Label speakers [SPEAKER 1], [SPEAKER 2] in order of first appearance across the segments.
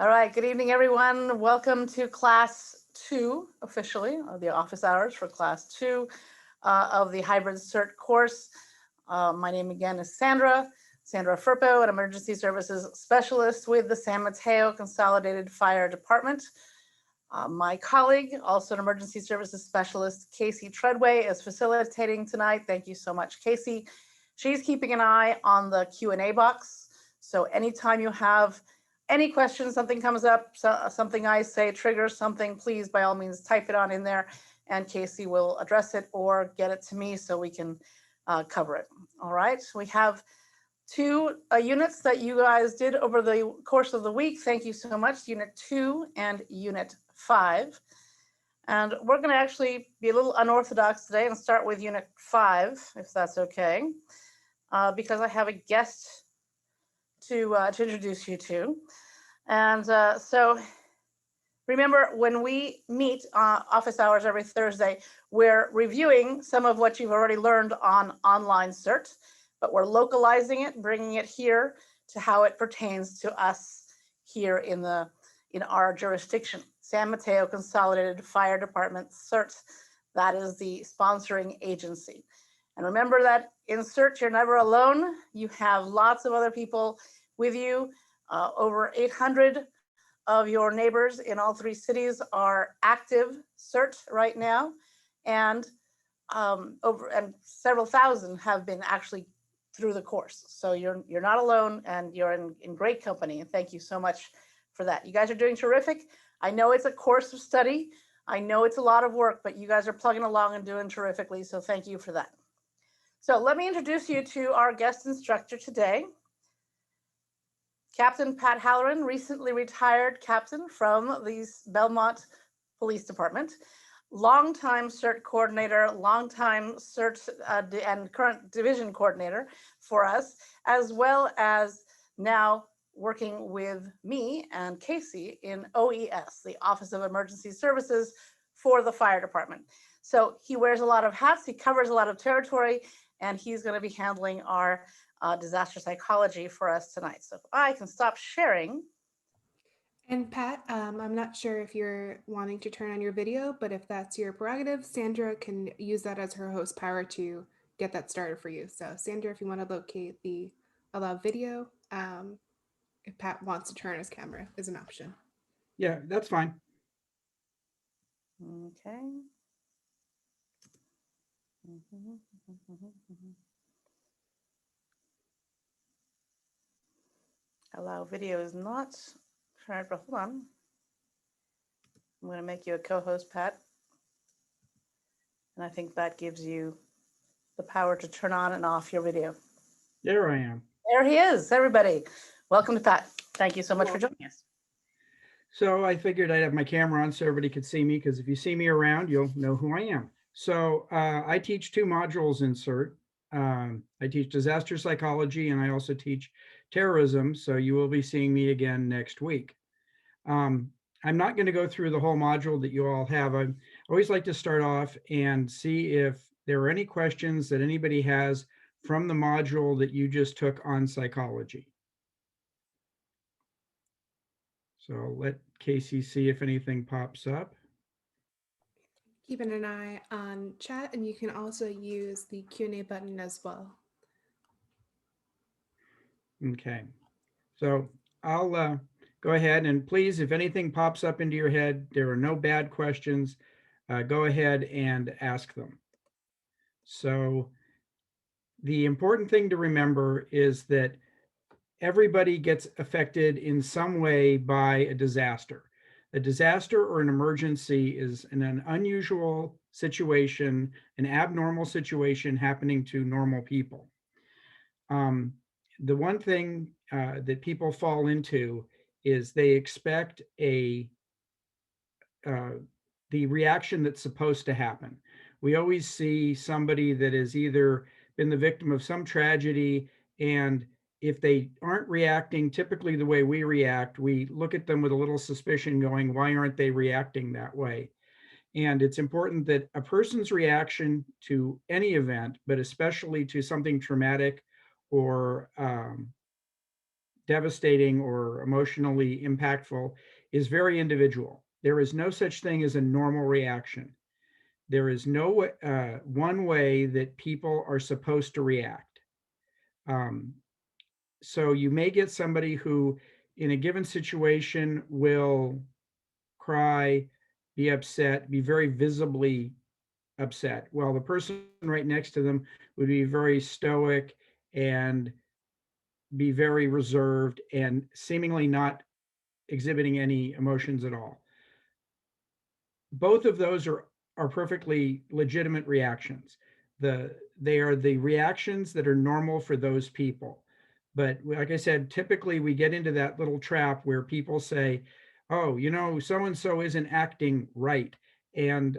[SPEAKER 1] All right, good evening, everyone. Welcome to class 2, officially, of the office hours for class 2 of the hybrid CERT course. My name again is Sandra Firpo, an emergency services specialist with the San Mateo Consolidated Fire Department. My colleague, also an emergency services specialist, Casey Treadway, is facilitating tonight. Thank you so much, Casey. She's keeping an eye on the Q&A box. So anytime you have any questions, something comes up, something I say triggers something, please, by all means, type it on in there and Casey will address it or get it to me so we can cover it. All right, we have 2 units that you guys did over the course of the week. Thank you so much, Unit 2 and Unit 5. And we're going to actually be a little unorthodox today and start with Unit 5, if that's okay, because I have a guest to introduce you to. And so remember, when we meet office hours every Thursday, we're reviewing some of what you've already learned on Online CERT, but we're localizing it, bringing it here to how it pertains to us here in our jurisdiction. San Mateo Consolidated Fire Department CERT, that is the sponsoring agency. And remember that in CERT, you're never alone. You have lots of other people with you. Over 800 of your neighbors in all 3 cities are active CERT right now, and several thousand have been actually through the course. So you're not alone, and you're in great company. And thank you so much for that. You guys are doing terrific. I know it's a course of study. I know it's a lot of work, but you guys are plugging along and doing terrifically. So thank you for that. So let me introduce you to our guest instructor today. Captain Pat Halloran, recently retired captain from the Belmont Police Department, longtime CERT coordinator, longtime CERT and current division coordinator for us, as well as now working with me and Casey in OES, the Office of Emergency Services for the fire department. So he wears a lot of hats, he covers a lot of territory, and he's going to be handling our disaster psychology for us tonight. So if I can stop sharing.
[SPEAKER 2] And Pat, I'm not sure if you're wanting to turn on your video, but if that's your prerogative, Sandra can use that as her host power to get that started for you. So Sandra, if you want to locate the allow video, if Pat wants to turn his camera is an option.
[SPEAKER 3] Yeah, that's fine.
[SPEAKER 1] Okay. Allow video is not turned, but hold on. I'm going to make you a co-host, Pat. And I think that gives you the power to turn on and off your video.
[SPEAKER 3] There I am.
[SPEAKER 1] There he is, everybody. Welcome to Pat. Thank you so much for joining us.
[SPEAKER 3] So I figured I'd have my camera on so everybody could see me, because if you see me around, you'll know who I am. So I teach 2 modules in CERT. I teach disaster psychology, and I also teach terrorism. So you will be seeing me again next week. I'm not going to go through the whole module that you all have. I always like to start off and see if there are any questions that anybody has from the module that you just took on psychology. So I'll let Casey see if anything pops up.
[SPEAKER 2] Keeping an eye on chat, and you can also use the Q&A button as well.
[SPEAKER 3] Okay, so I'll go ahead, and please, if anything pops up into your head, there are no bad questions. Go ahead and ask them. So the important thing to remember is that everybody gets affected in some way by a disaster. A disaster or an emergency is an unusual situation, an abnormal situation happening to normal people. The one thing that people fall into is they expect the reaction that's supposed to happen. We always see somebody that has either been the victim of some tragedy, and if they aren't reacting typically the way we react, we look at them with a little suspicion going, why aren't they reacting that way? And it's important that a person's reaction to any event, but especially to something traumatic or devastating or emotionally impactful is very individual. There is no such thing as a normal reaction. There is no one way that people are supposed to react. So you may get somebody who, in a given situation, will cry, be upset, be very visibly upset, while the person right next to them would be very stoic and be very reserved and seemingly not exhibiting any emotions at all. Both of those are perfectly legitimate reactions. They are the reactions that are normal for those people. But like I said, typically we get into that little trap where people say, oh, you know, so and so isn't acting right. And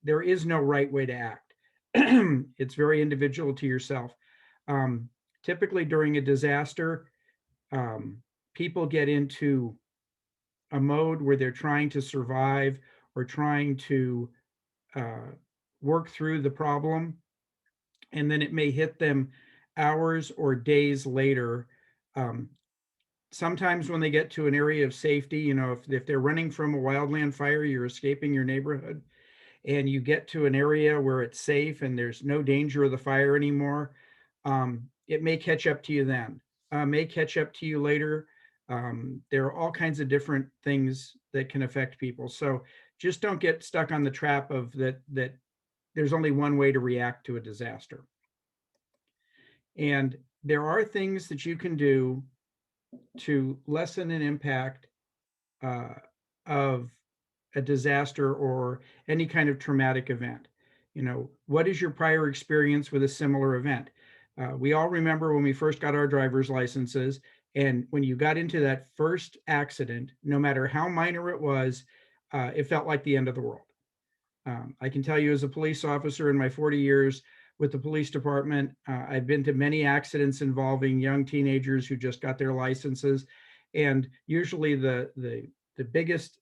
[SPEAKER 3] there is no right way to act. It's very individual to yourself. Typically during a disaster, people get into a mode where they're trying to survive or trying to work through the problem. And then it may hit them hours or days later. Um, Sometimes when they get to an area of safety, you know, if they're running from a wildland fire, you're escaping your neighborhood, and you get to an area where it's safe and there's no danger of the fire anymore, it may catch up to you then, may catch up to you later. There are all kinds of different things that can affect people. So just don't get stuck on the trap of that there's only one way to react to a disaster. And there are things that you can do to lessen an impact of a disaster or any kind of traumatic event. You know, what is your prior experience with a similar event? We all remember when we first got our driver's licenses, and when you got into that first accident, no matter how minor it was, it felt like the end of the world. I can tell you, as a police officer in my 40 years with the police department, I've been to many accidents involving young teenagers who just got their licenses. And usually the biggest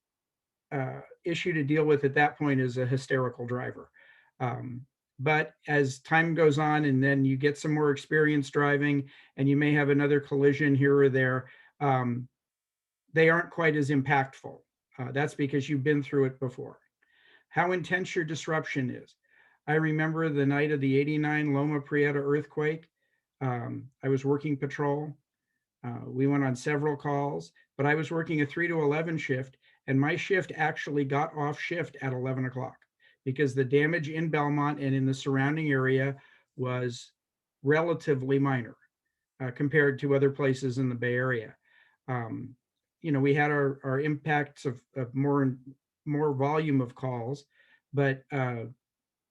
[SPEAKER 3] issue to deal with at that point is a hysterical driver. But as time goes on and then you get some more experience driving and you may have another collision here or there, they aren't quite as impactful. That's because you've been through it before. How intense your disruption is. I remember the night of the '89 Loma Prieta earthquake. I was working patrol. We went on several calls, but I was working a 3 to 11 shift, and my shift actually got off shift at 11 o'clock because the damage in Belmont and in the surrounding area was relatively minor compared to other places in the Bay Area. You know, we had our impacts of more volume of calls, but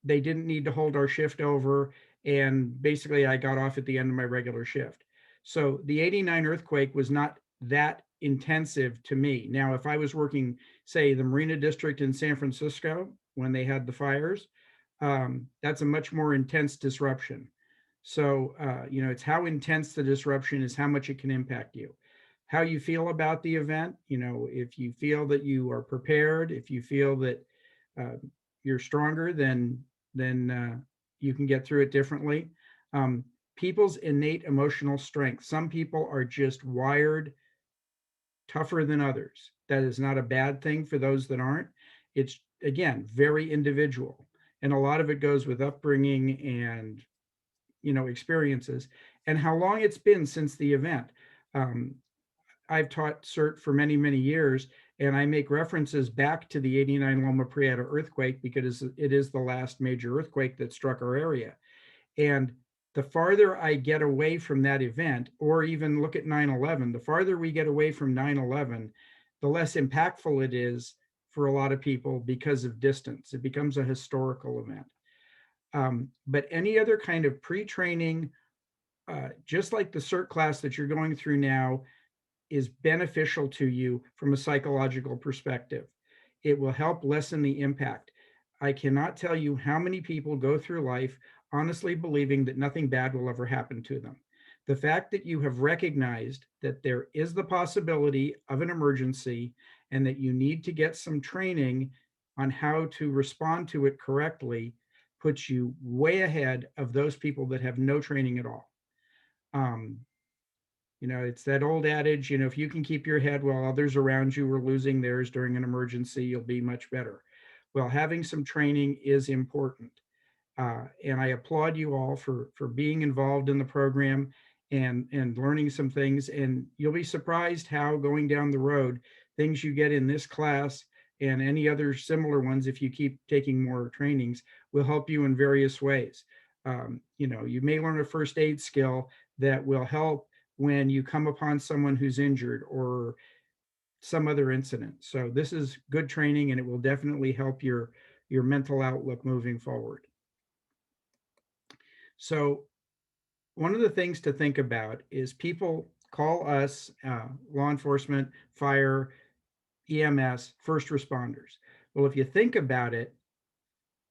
[SPEAKER 3] they didn't need to hold our shift over. And basically I got off at the end of my regular shift. So the '89 earthquake was not that intensive to me. Now, if I was working, say, the Marina District in San Francisco when they had the fires, that's a much more intense disruption. So, you know, it's how intense the disruption is, how much it can impact you. How you feel about the event, you know, if you feel that you are prepared, if you feel that you're stronger, then you can get through it differently. People's innate emotional strength. Some people are just wired tougher than others. That is not a bad thing for those that aren't. It's, again, very individual. And a lot of it goes with upbringing and, you know, experiences and how long it's been since the event. I've taught CERT for many, many years, and I make references back to the '89 Loma Prieta earthquake because it is the last major earthquake that struck our area. And the farther I get away from that event, or even look at 9/11, the farther we get away from 9/11, the less impactful it is for a lot of people because of distance. It becomes a historical event. But any other kind of pre-training, just like the CERT class that you're going through now, is beneficial to you from a psychological perspective. It will help lessen the impact. I cannot tell you how many people go through life honestly believing that nothing bad will ever happen to them. The fact that you have recognized that there is the possibility of an emergency and that you need to get some training on how to respond to it correctly puts you way ahead of those people that have no training at all. You You know, it's that old adage, you know, if you can keep your head while others around you are losing theirs during an emergency, you'll be much better. Well, having some training is important. And I applaud you all for being involved in the program and learning some things. And you'll be surprised how going down the road, things you get in this class and any other similar ones, if you keep taking more trainings, will help you in various ways. You know, you may learn a first aid skill that will help when you come upon someone who's injured or some other incident. So this is good training, and it will definitely help your mental outlook moving forward. So one of the things to think about is people call us law enforcement, fire, EMS, first responders. Well, if you think about it,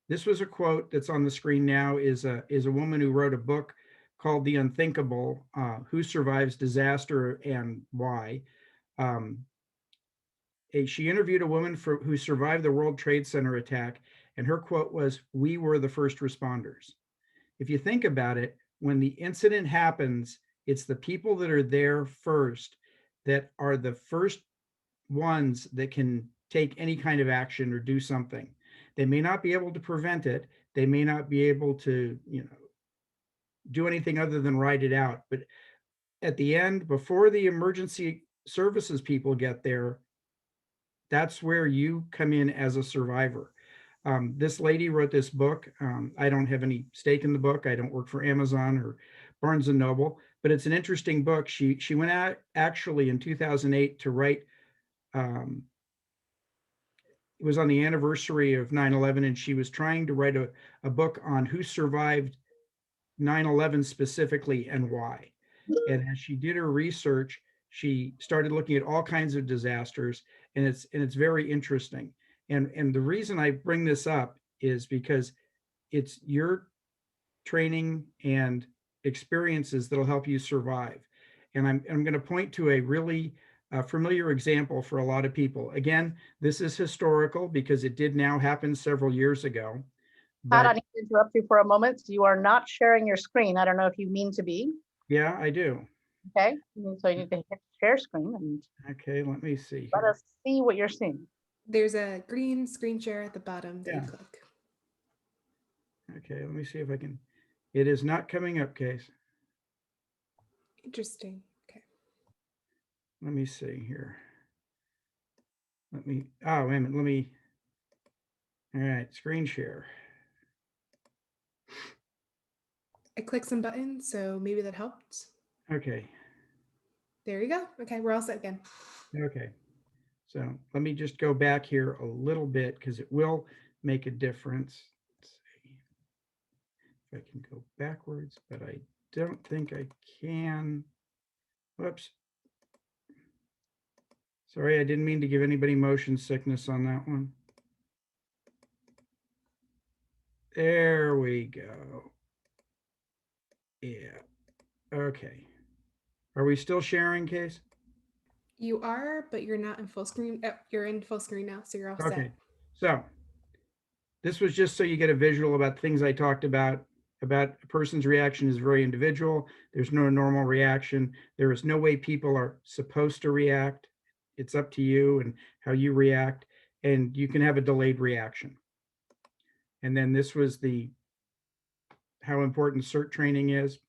[SPEAKER 3] this was a quote that's on the screen now is a woman who wrote a book called The Unthinkable, Who Survives Disaster and Why. She interviewed a woman who survived the World Trade Center attack, and her quote was, "We were the first responders." If you think about it, when the incident happens, it's the people that are there first that are the first ones that can take any kind of action or do something. They may not be able to prevent it. They may not be able to, you know, do anything other than ride it out. But at the end, before the emergency services people get there, that's where you come in as a survivor. This lady wrote this book. I don't have any stake in the book. I don't work for Amazon or Barnes and Noble, but it's an interesting book. She went out actually in 2008 to write. It was on the anniversary of 9/11, and she was trying to write a book on who survived 9/11 specifically and why. And as she did her research, she started looking at all kinds of disasters, and it's very interesting. And the reason I bring this up is because it's your training and experiences that'll help you survive. And I'm going to point to a really familiar example for a lot of people. Again, this is historical because it did now happen several years ago.
[SPEAKER 1] Pat, I
[SPEAKER 3] But
[SPEAKER 1] need to interrupt you for a moment. You are not sharing your screen. I don't know if you mean to be.
[SPEAKER 3] yeah, I do.
[SPEAKER 1] Okay, so you need to hit share screen and
[SPEAKER 3] Okay, let me see
[SPEAKER 1] let
[SPEAKER 3] here.
[SPEAKER 1] us see what you're seeing.
[SPEAKER 2] There's a green screen share at the bottom that
[SPEAKER 3] Yeah.
[SPEAKER 2] you click.
[SPEAKER 3] Okay, let me see if I can. It is not coming up, Case.
[SPEAKER 2] Interesting. Okay.
[SPEAKER 3] Let me see here. Let me, oh, wait a minute, let me, all right, screen share.
[SPEAKER 2] I clicked some buttons, so maybe that helped.
[SPEAKER 3] Okay,
[SPEAKER 2] There you go. Okay, we're all set again.
[SPEAKER 3] okay. So let me just go back here a little bit because it will make a difference. Let's see if I can go backwards, but I don't think I can. Whoops. Sorry, I didn't mean to give anybody motion sickness on that one. There we go. Yeah, okay. Are we still sharing, Case?
[SPEAKER 2] You are, but you're not in full screen. You're in full screen now, so you're all
[SPEAKER 3] Okay,
[SPEAKER 2] set.
[SPEAKER 3] so this was just so you get a visual about things I talked about a person's reaction is very individual. There's no normal reaction. There is no way people are supposed to react. It's up to you and how you react, and you can have a delayed reaction. And then this was the how important CERT training is.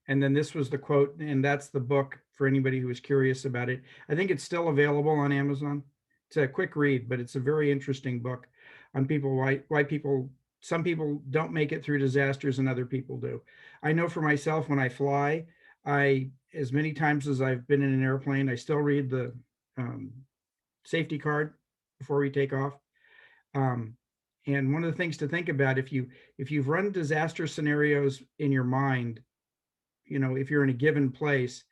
[SPEAKER 3] And then this was the quote, and that's the book for anybody who is curious about it. I think it's still available on Amazon. It's a quick read, but it's a very interesting book on people, why people, some people don't make it through disasters and other people do. I know for myself, when I fly, as many times as I've been in an airplane, I still read the safety card before we take off. And one of the things to think about, if you've run disaster scenarios in your mind, you know, if you're in a given place,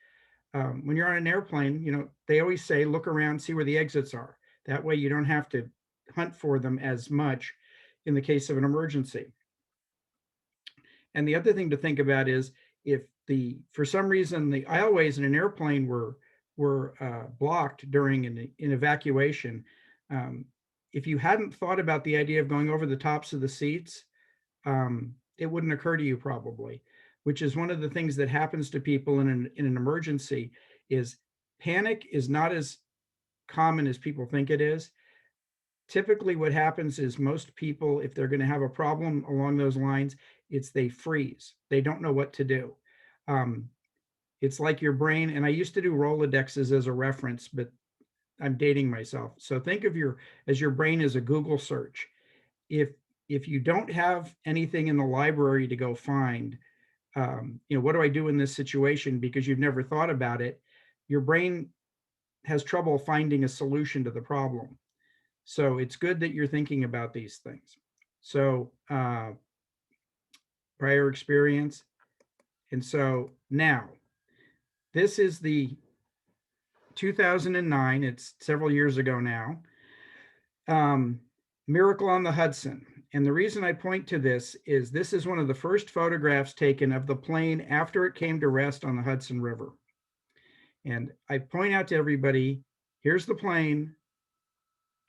[SPEAKER 3] when you're on an airplane, you know, they always say, look around, see where the exits are. That way you don't have to hunt for them as much in the case of an emergency. And the other thing to think about is if for some reason the aisleways in an airplane were blocked during an evacuation, if you hadn't thought about the idea of going over the tops of the seats, it wouldn't occur to you probably. which is one of the things that happens to people in an emergency, is panic is not as common as people think it is. Typically what happens is most people, if they're going to have a problem along those lines, it's they freeze. They don't know what to do. It's like your brain, and I used to do Rolodexes as a reference, but I'm dating myself. So think of your brain as a Google search. If you don't have anything in the library to go find, what do I do in this situation? Because you've never thought about it, your brain has trouble finding a solution to the problem. So it's good that you're thinking about these things. So prior experience. And so now, this is the 2009, it's several years ago now, Miracle on the Hudson. And the reason I point to this is one of the first photographs taken of the plane after it came to rest on the Hudson River. And I point out to everybody, here's the plane,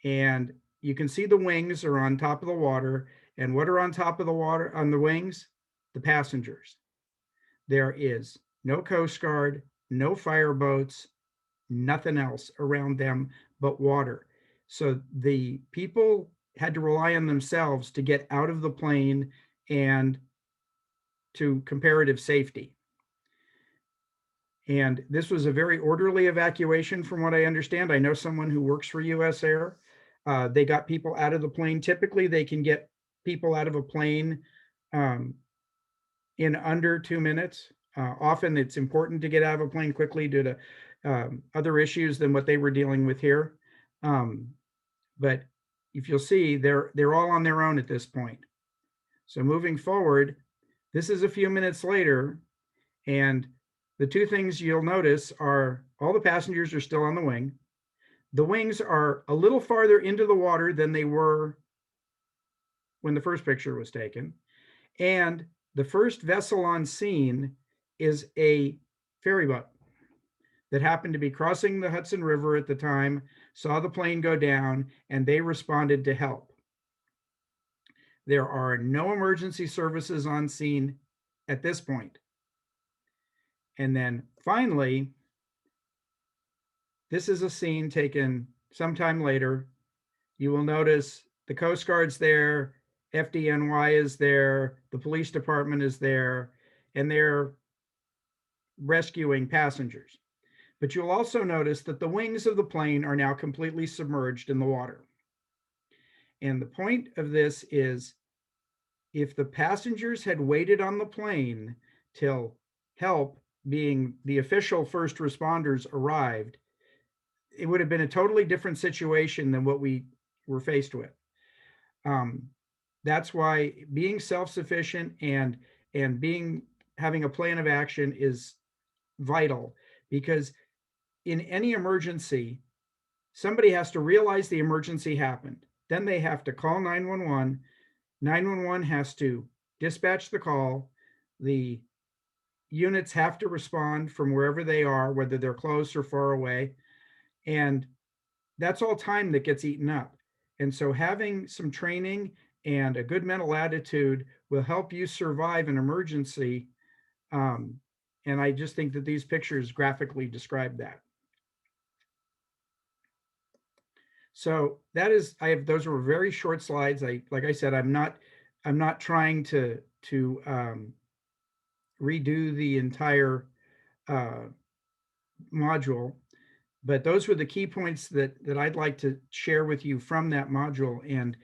[SPEAKER 3] and you can see the wings are on top of the water. And what are on top of the water, on the wings? The passengers. There is no Coast Guard, no fireboats, nothing else around them but water. So the people had to rely on themselves to get out of the plane and to comparative safety. And this was a very orderly evacuation from what I understand. I know someone who works for US Air. They got people out of the plane. Typically, they can get people out of a plane in under 2 minutes. Often it's important to get out of a plane quickly due to other issues than what they were dealing with here. But if you'll see, they're all on their own at this point. So moving forward, this is a few minutes later, and the two things you'll notice are all the passengers are still on the wing. The wings are a little farther into the water than they were when the first picture was taken. And the first vessel on scene is a ferry boat that happened to be crossing the Hudson River at the time, saw the plane go down, and they responded to help. There are no emergency services on scene at this point. And then finally, this is a scene taken sometime later. You will notice the Coast Guard's there, FDNY is there, the police department is there, and they're rescuing passengers. But you'll also notice that the wings of the plane are now completely submerged in the water. And the point of this is, if the passengers had waited on the plane till help, being the official first responders, arrived, it would have been a totally different situation than what we were faced with. That's why being self-sufficient and having a plan of action is vital, because in any emergency, somebody has to realize the emergency happened. Then they have to call 911. 911 has to dispatch the call. The units have to respond from wherever they are, whether they're close or far away. And that's all time that gets eaten up. And so having some training and a good mental attitude will help you survive an emergency. And I just think that these pictures graphically describe that. So that is, those were very short slides. Like I said, I'm not trying to redo the entire module, but those were the key points that I'd like to share with you from that module. And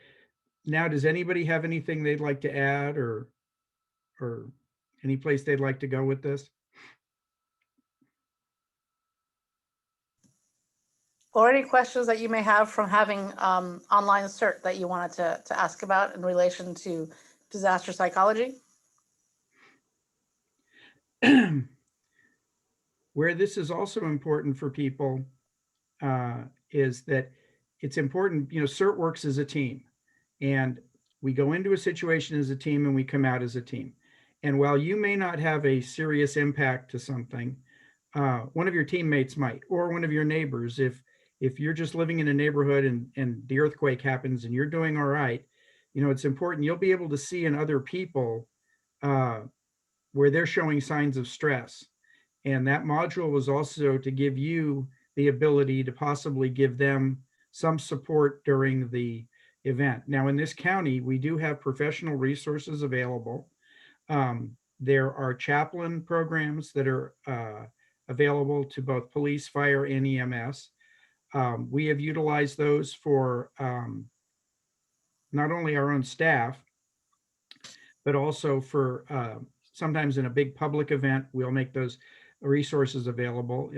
[SPEAKER 3] now, does anybody have anything they'd like to add, or any place they'd like to go with this?
[SPEAKER 1] Or any questions that you may have from having online CERT that you wanted to ask about in relation to disaster psychology?
[SPEAKER 3] Where this is also important for people is that it's important, CERT works as a team, and we go into a situation as a team and we come out as a team. And while you may not have a serious impact to something, one of your teammates might, or one of your neighbors. If you're just living in a neighborhood and the earthquake happens and you're doing all right, it's important. You'll be able to see in other people where they're showing signs of stress. And that module was also to give you the ability to possibly give them some support during the event. Now, in this county, we do have professional resources available. There are chaplain programs that are available to both police, fire, and EMS. We have utilized those for not only our own staff, but also for sometimes in a big public event, we'll make those resources available.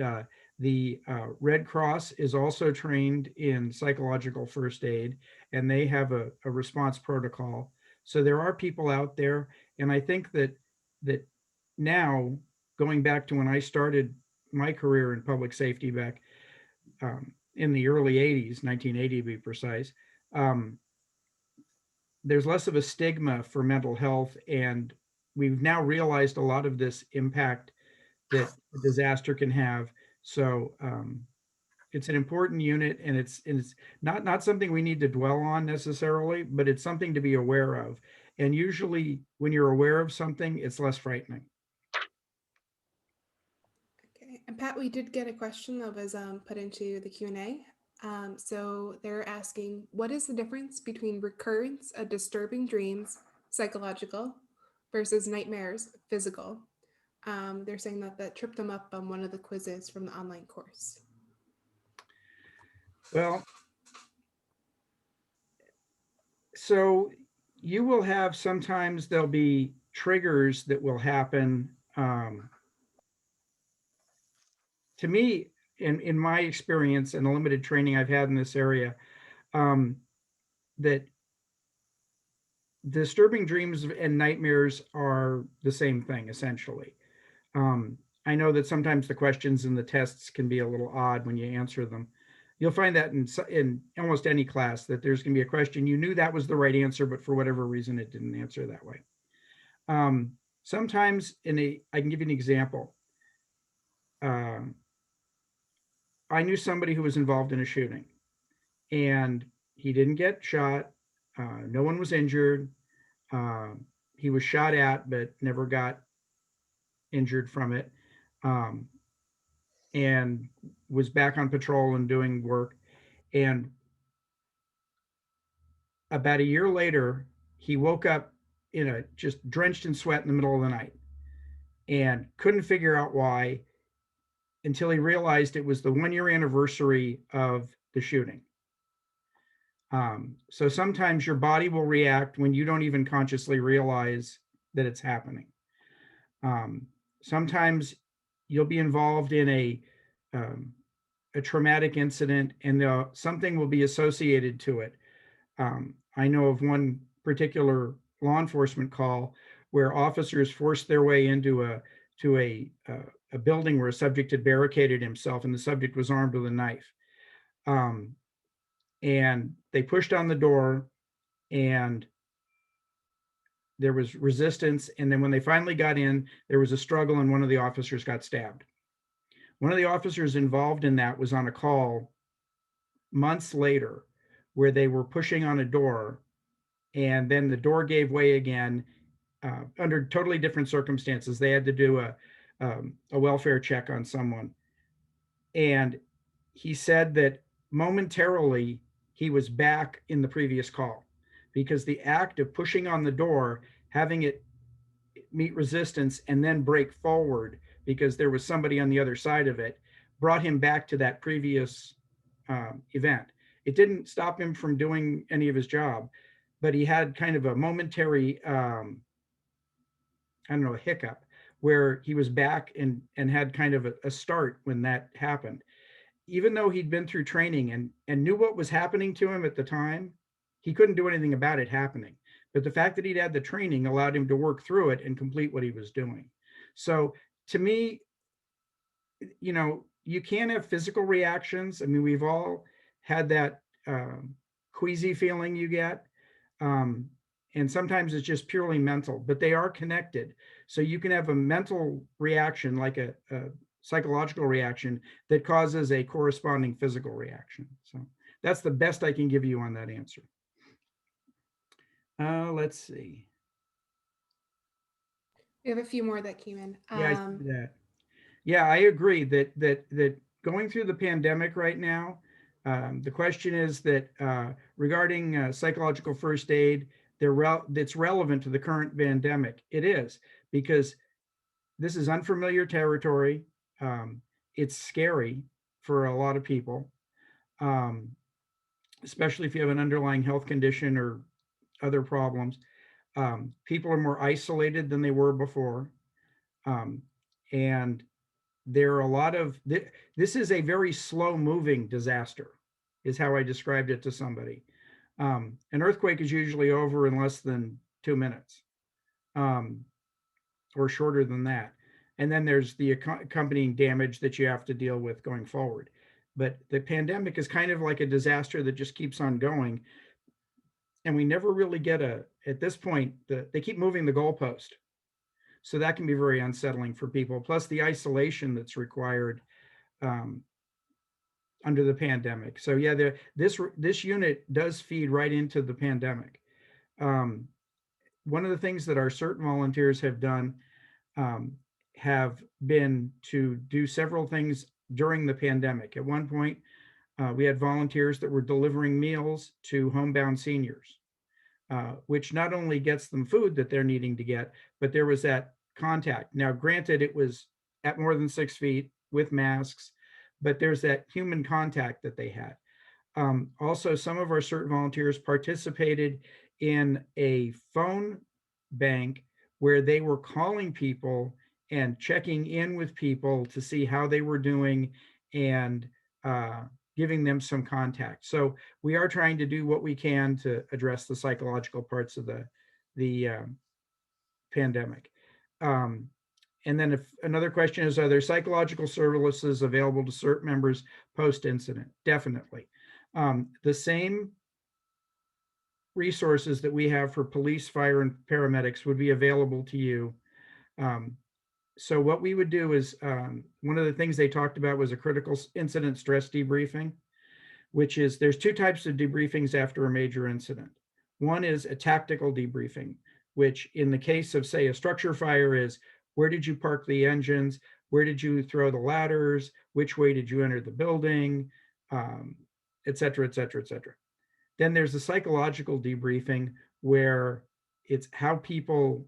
[SPEAKER 3] The Red Cross is also trained in psychological first aid, and they have a response protocol. So there are people out there, and I think that now, going back to when I started my career in public safety back in the early 80s, 1980 to be precise, there's less of a stigma for mental health, and we've now realized a lot of this impact that a disaster can have. So it's an important unit, and it's not something we need to dwell on necessarily, but it's something to be aware of. And usually when you're aware of something, it's less frightening.
[SPEAKER 2] Okay, and Pat, we did get a question that was put into the Q&A. So they're asking, what is the difference between recurrence of disturbing dreams, psychological, versus nightmares, physical? They're saying that tripped them up on one of the quizzes from the online course.
[SPEAKER 3] Well, so you will have, sometimes there'll be triggers that will happen. To me, in my experience and the limited training I've had in this area, that disturbing dreams and nightmares are the same thing, essentially. I know that sometimes the questions in the tests can be a little odd when you answer them. You'll find that in almost any class, that there's going to be a question, you knew that was the right answer, but for whatever reason, it didn't answer that way. Sometimes I can give you an example. I knew somebody who was involved in a shooting, and he didn't get shot. No one was injured. He was shot at, but never got injured from it, and was back on patrol and doing work. And about a year later, he woke up just drenched in sweat in the middle of the night and couldn't figure out why, until he realized it was the 1-year anniversary of the shooting. So sometimes your body will react when you don't even consciously realize that it's happening. Sometimes you'll be involved in a traumatic incident, and something will be associated to it. I know of one particular law enforcement call where officers forced their way into a building where a subject had barricaded himself, and the subject was armed with a knife. And they pushed on the door, and there was resistance. And then when they finally got in, there was a struggle, and one of the officers got stabbed. One of the officers involved in that was on a call months later where they were pushing on a door, and then the door gave way again under totally different circumstances. They had to do a welfare check on someone. And he said that momentarily he was back in the previous call, because the act of pushing on the door, having it meet resistance and then break forward because there was somebody on the other side of it, brought him back to that previous event. It didn't stop him from doing any of his job, but he had kind of a momentary, I don't know, a hiccup, where he was back and had kind of a start when that happened. Even though he'd been through training and knew what was happening to him at the time, he couldn't do anything about it happening. But the fact that he'd had the training allowed him to work through it and complete what he was doing. So to me, you can have physical reactions. I mean, we've all had that queasy feeling you get. And sometimes it's just purely mental, but they are connected. So you can have a mental reaction, like a psychological reaction, that causes a corresponding physical reaction. So that's the best I can give you on that answer. Let's see.
[SPEAKER 2] We have a few more that came in.
[SPEAKER 3] Yeah, I see that. Yeah, I agree that going through the pandemic right now, the question is that regarding psychological first aid, that's relevant to the current pandemic. It is, because this is unfamiliar territory. Um, it's scary for a lot of people, um, especially if you have an underlying health condition or other problems. People are more isolated than they were before. Um, and there are a lot of, this is a very slow moving disaster, is how I described it to somebody. An earthquake is usually over in less than 2 minutes, um, or shorter than that. And then there's the accompanying damage that you have to deal with going forward. But the pandemic is kind of like a disaster that just keeps on going. And we never really get at this point, they keep moving the goalpost. So that can be very unsettling for people. Plus the isolation that's required um, under the pandemic. So yeah, this unit does feed right into the pandemic. Um, One of the things that our CERT volunteers have done um, have been to do several things during the pandemic. At one point, we had volunteers that were delivering meals to homebound seniors, which not only gets them food that they're needing to get, but there was that contact. Now, granted, it was at more than 6 feet with masks, but there's that human contact that they had. Also, some of our CERT volunteers participated in a phone bank where they were calling people and checking in with people to see how they were doing and giving them some contact. So we are trying to do what we can to address the psychological parts of the pandemic. Um, and then if another question is, are there psychological services available to CERT members post-incident? Definitely. The same resources that we have for police, fire, and paramedics would be available to you. So what we would do is, one of the things they talked about was a critical incident stress debriefing, which is, there's two types of debriefings after a major incident. One is a tactical debriefing, which in the case of, say, a structure fire is, where did you park the engines? Where did you throw the ladders? Which way did you enter the building? Et cetera, et cetera, et cetera. Then there's a psychological debriefing where it's how people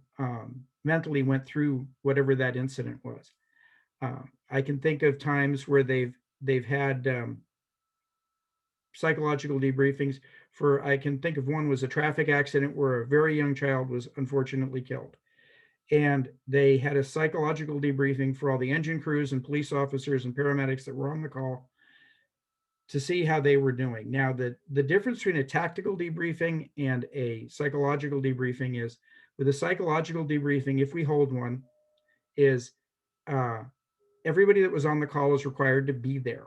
[SPEAKER 3] mentally went through whatever that incident was. I can think of times where they've had psychological debriefings for, I can think of one was a traffic accident where a very young child was unfortunately killed. And they had a psychological debriefing for all the engine crews and police officers and paramedics that were on the call to see how they were doing. Now, the difference between a tactical debriefing and a psychological debriefing is, with a psychological debriefing, if we hold one, is everybody that was on the call is required to be there.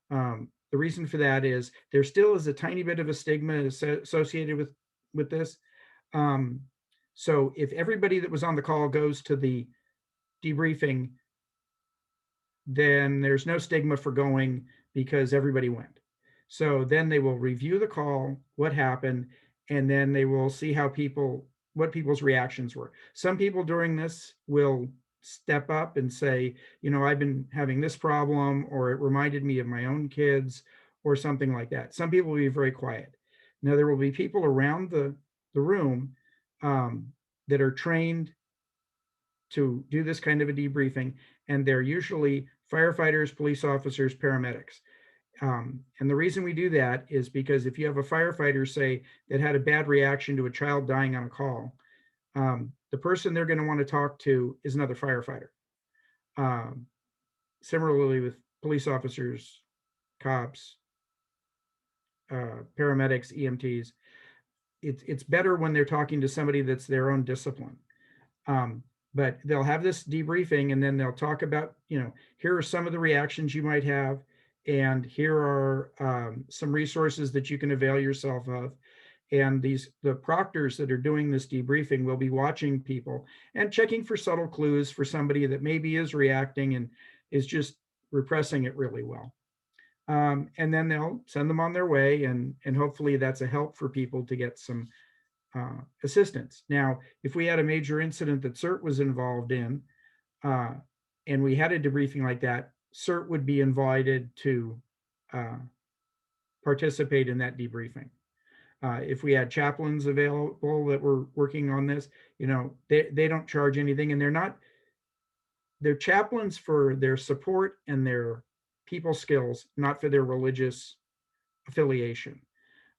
[SPEAKER 3] The reason for that is there still is a tiny bit of a stigma associated with this. So if everybody that was on the call goes to the debriefing, then there's no stigma for going because everybody went. So then they will review the call, what happened, and then they will see what people's reactions were. Some people during this will step up and say, I've been having this problem, or it reminded me of my own kids, or something like that. Some people will be very quiet. Now, there will be people around the room that are trained to do this kind of a debriefing, and they're usually firefighters, police officers, paramedics. And the reason we do that is because if you have a firefighter, say, that had a bad reaction to a child dying on a call, the person they're going to want to talk to is another firefighter. Similarly with police officers, cops, paramedics, EMTs, it's better when they're talking to somebody that's their own discipline. But they'll have this debriefing, and then they'll talk about, here are some of the reactions you might have, and here are some resources that you can avail yourself of. And the proctors that are doing this debriefing will be watching people and checking for subtle clues for somebody that maybe is reacting and is just repressing it really well. And then they'll send them on their way, and hopefully that's a help for people to get some assistance. Now, if we had a major incident that CERT was involved in, and we had a debriefing like that, CERT would be invited to participate in that debriefing. If we had chaplains available that were working on this, they don't charge anything, and they're chaplains for their support and their people skills, not for their religious affiliation.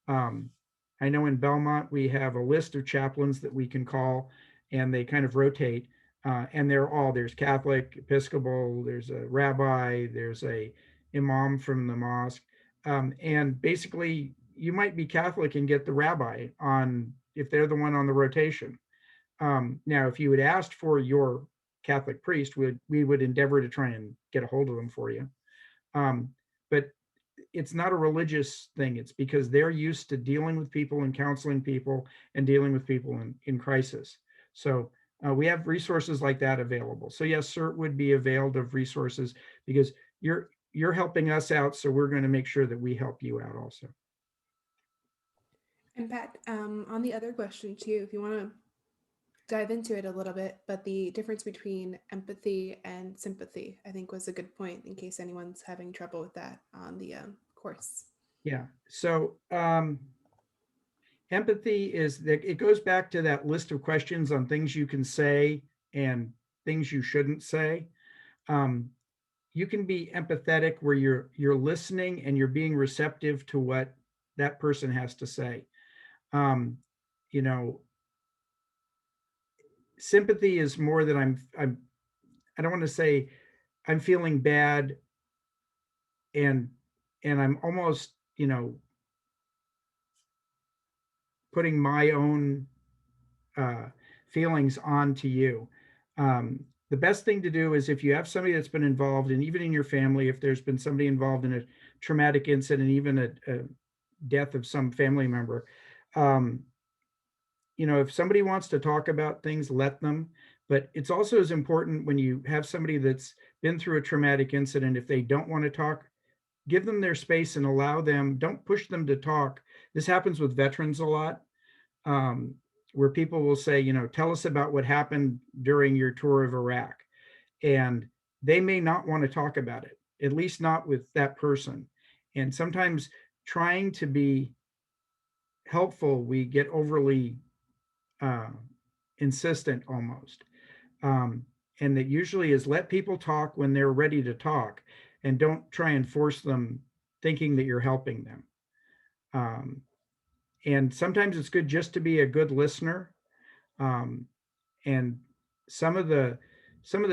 [SPEAKER 3] I know in Belmont, we have a list of chaplains that we can call, and they kind of rotate. And there's Catholic, Episcopal, there's a rabbi, there's a imam from the mosque. And basically, you might be Catholic and get the rabbi on, if they're the one on the rotation. Now, if you had asked for your Catholic priest, we would endeavor to try and get a hold of them for you. But it's not a religious thing. It's because they're used to dealing with people and counseling people and dealing with people in crisis. So we have resources like that available. So yes, CERT would be availed of resources because you're helping us out. So we're going to make sure that we help you out also.
[SPEAKER 2] And Pat, on the other question too, if you want to dive into it a little bit, but the difference between empathy and sympathy, I think was a good point in case anyone's having trouble with that on the course.
[SPEAKER 3] Yeah. So empathy is that it goes back to that list of questions on things you can say and things you shouldn't say. You can be empathetic where you're listening and you're being receptive to what that person has to say. Sympathy is more that I don't want to say I'm feeling bad and I'm almost, putting my own feelings onto you. The best thing to do is if you have somebody that's been involved, and even in your family, if there's been somebody involved in a traumatic incident, even a death of some family member, if somebody wants to talk about things, let them. But it's also as important when you have somebody that's been through a traumatic incident, if they don't want to talk, give them their space and allow them, don't push them to talk. This happens with veterans a lot, where people will say, tell us about what happened during your tour of Iraq. And they may not want to talk about it, at least not with that person. And sometimes trying to be helpful, we get overly insistent almost. And that usually is let people talk when they're ready to talk, and don't try and force them thinking that you're helping them. And sometimes it's good just to be a good listener. And some of the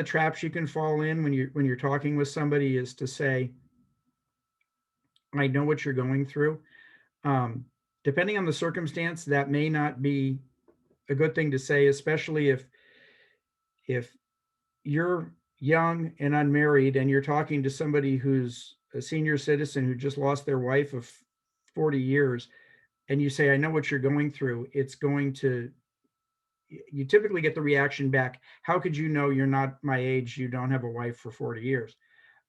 [SPEAKER 3] traps you can fall in when you're talking with somebody is to say, I know what you're going through. Depending on the circumstance, that may not be a good thing to say, especially if you're young and unmarried and you're talking to somebody who's a senior citizen who just lost their wife of 40 years, and you say, I know what you're going through, you typically get the reaction back, how could you know? You're not my age, you don't have a wife for 40 years.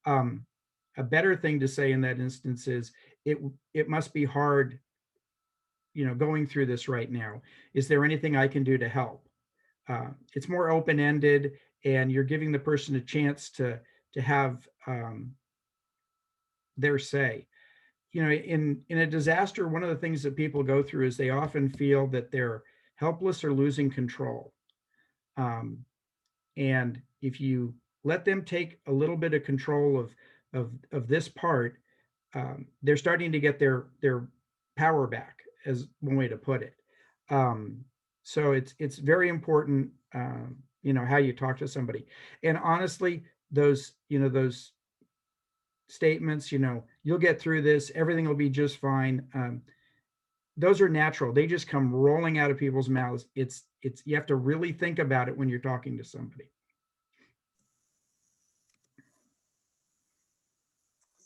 [SPEAKER 3] A better thing to say in that instance is, it must be hard, going through this right now. Is there anything I can do to help? It's more open-ended, and you're giving the person a chance to have their say. In a disaster, one of the things that people go through is they often feel that they're helpless or losing control. And if you let them take a little bit of control of this part, they're starting to get their power back, as one way to put it. So it's very important, how you talk to somebody. And honestly, those statements, you'll get through this, everything will be just fine. Those are natural. They just come rolling out of people's mouths. You have to really think about it when you're talking to somebody.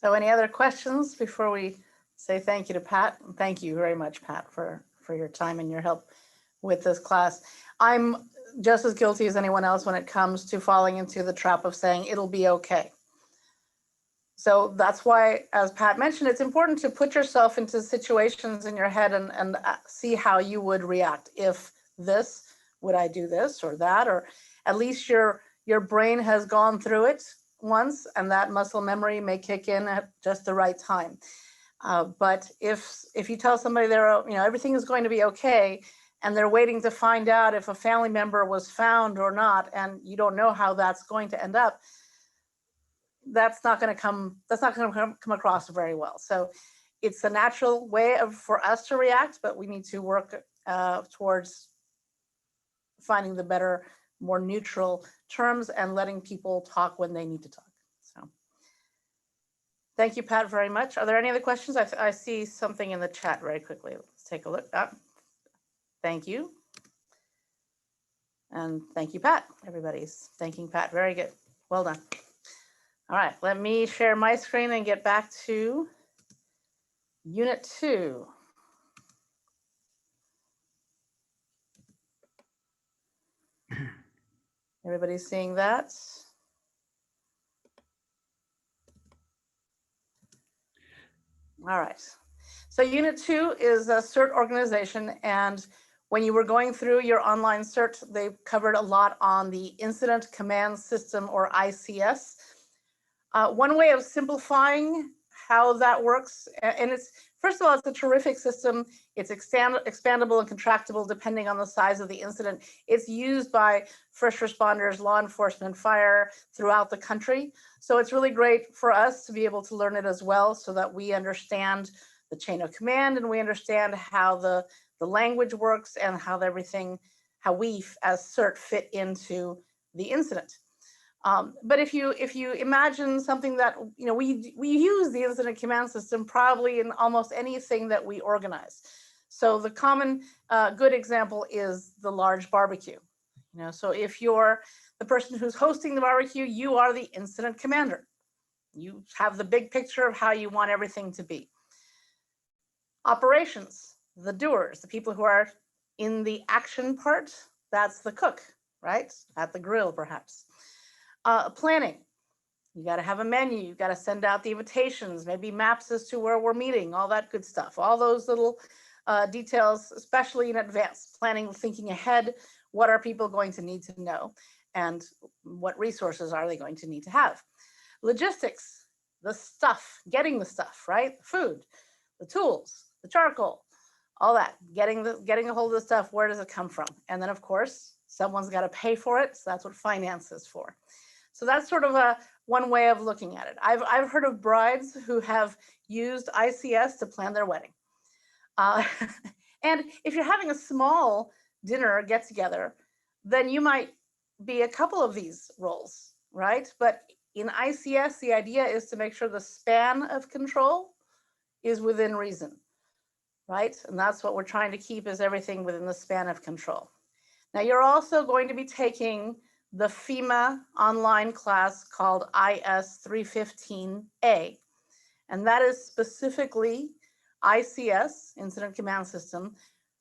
[SPEAKER 1] So any other questions before we say thank you to Pat? Thank you very much, Pat, for your time and your help with this class. I'm just as guilty as anyone else when it comes to falling into the trap of saying it'll be okay. So that's why, as Pat mentioned, it's important to put yourself into situations in your head and see how you would react. If this, would I do this or that? Or at least your brain has gone through it once, and that muscle memory may kick in at just the right time. But if you tell somebody everything is going to be okay, and they're waiting to find out if a family member was found or not, and you don't know how that's going to end up, that's not going to come across very well. So it's a natural way for us to react, but we need to work towards finding the better, more neutral terms and letting people talk when they need to talk. So thank you, Pat, very much. Are there any other questions? I see something in the chat very quickly. Let's take a look. Thank you. And thank you, Pat. Everybody's thanking Pat. Very good. Well done. All right, let me share my screen and get back to Unit 2. Everybody's seeing that? All right. So Unit 2 is a CERT organization, and when you were going through your online CERT, they covered a lot on the Incident Command System, or ICS. One way of simplifying how that works, and it's, first of all, it's a terrific system. It's expandable and contractible depending on the size of the incident. It's used by first responders, law enforcement, fire throughout the country. So it's really great for us to be able to learn it as well, so that we understand the chain of command and we understand how the language works and how we as CERT fit into the incident. But if you imagine something that, we use the incident command system probably in almost anything that we organize. So the common good example is the large barbecue. So if you're the person who's hosting the barbecue, you are the incident commander. You have the big picture of how you want everything to be. Operations, the doers, the people who are in the action part, that's the cook, right? At the grill, perhaps. Planning, you got to have a menu, you got to send out the invitations, maybe maps as to where we're meeting, all that good stuff, all those little details, especially in advance planning, thinking ahead. What are people going to need to know, and what resources are they going to need to have? Logistics, the stuff, getting the stuff, right? Food, the tools, the charcoal, all that, getting a hold of the stuff. Where does it come from? And then, of course, someone's got to pay for it. So that's what finance is for. So that's sort of one way of looking at it. I've heard of brides who have used ICS to plan their wedding. And if you're having a small dinner get together, then you might be a couple of these roles, right? But in ICS, the idea is to make sure the span of control is within reason, right? And that's what we're trying to keep, is everything within the span of control. Now, you're also going to be taking the FEMA online class called IS 315A. And that is specifically ICS, Incident Command System,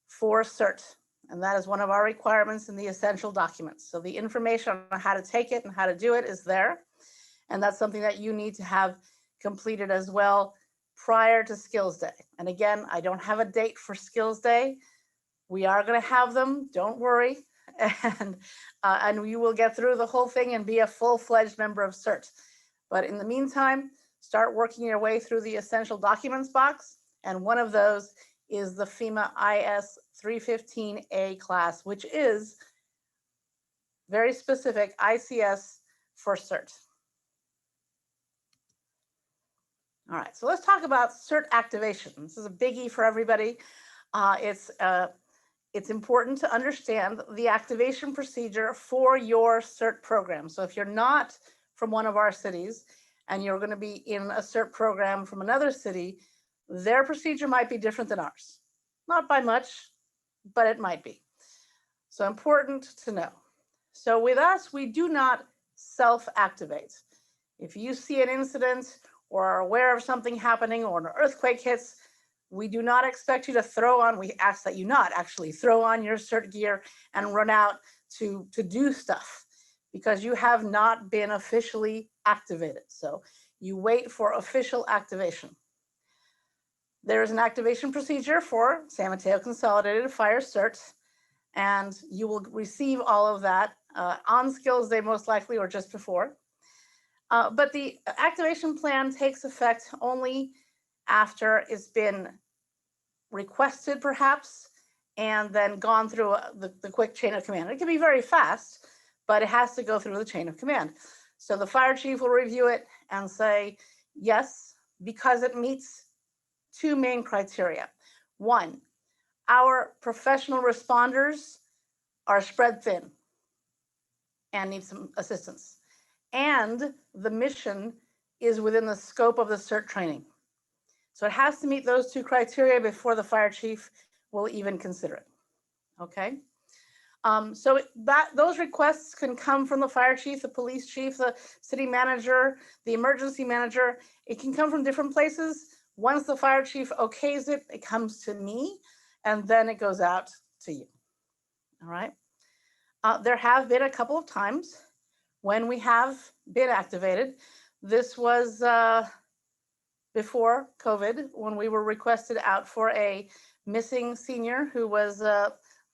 [SPEAKER 1] for CERT. And that is one of our requirements in the essential documents. So the information on how to take it and how to do it is there. And that's something that you need to have completed as well prior to Skills Day. And again, I don't have a date for Skills Day. We are going to have them, don't worry. And you will get through the whole thing and be a full-fledged member of CERT. But in the meantime, start working your way through the essential documents box. And one of those is the FEMA IS 315A class, which is very specific ICS for CERT. All right, so let's talk about CERT activation. This is a biggie for everybody. It's important to understand the activation procedure for your CERT program. So if you're not from one of our cities and you're going to be in a CERT program from another city, their procedure might be different than ours. Not by much, but it might be. So important to know. So with us, we do not self-activate. If you see an incident or are aware of something happening or an earthquake hits, we do not expect you to we ask that you not actually throw on your CERT gear and run out to do stuff, because you have not been officially activated. So You wait for official activation. There is an activation procedure for San Mateo Consolidated Fire CERT, and you will receive all of that on skills day most likely or just before. But the activation plan takes effect only after it's been requested perhaps, and then gone through the quick chain of command. It can be very fast, but it has to go through the chain of command. So the fire chief will review it and say, yes, because it meets two main criteria. One, our professional responders are spread thin and need some assistance. And the mission is within the scope of the CERT training. So it has to meet those two criteria before the fire chief will even consider it. Okay. So those requests can come from the fire chief, the police chief, the city manager, the emergency manager. It can come from different places. Once the fire chief okays it, it comes to me, and then it goes out to you. All right. There have been a couple of times when we have been activated. This was before COVID, when we were requested out for a missing senior who was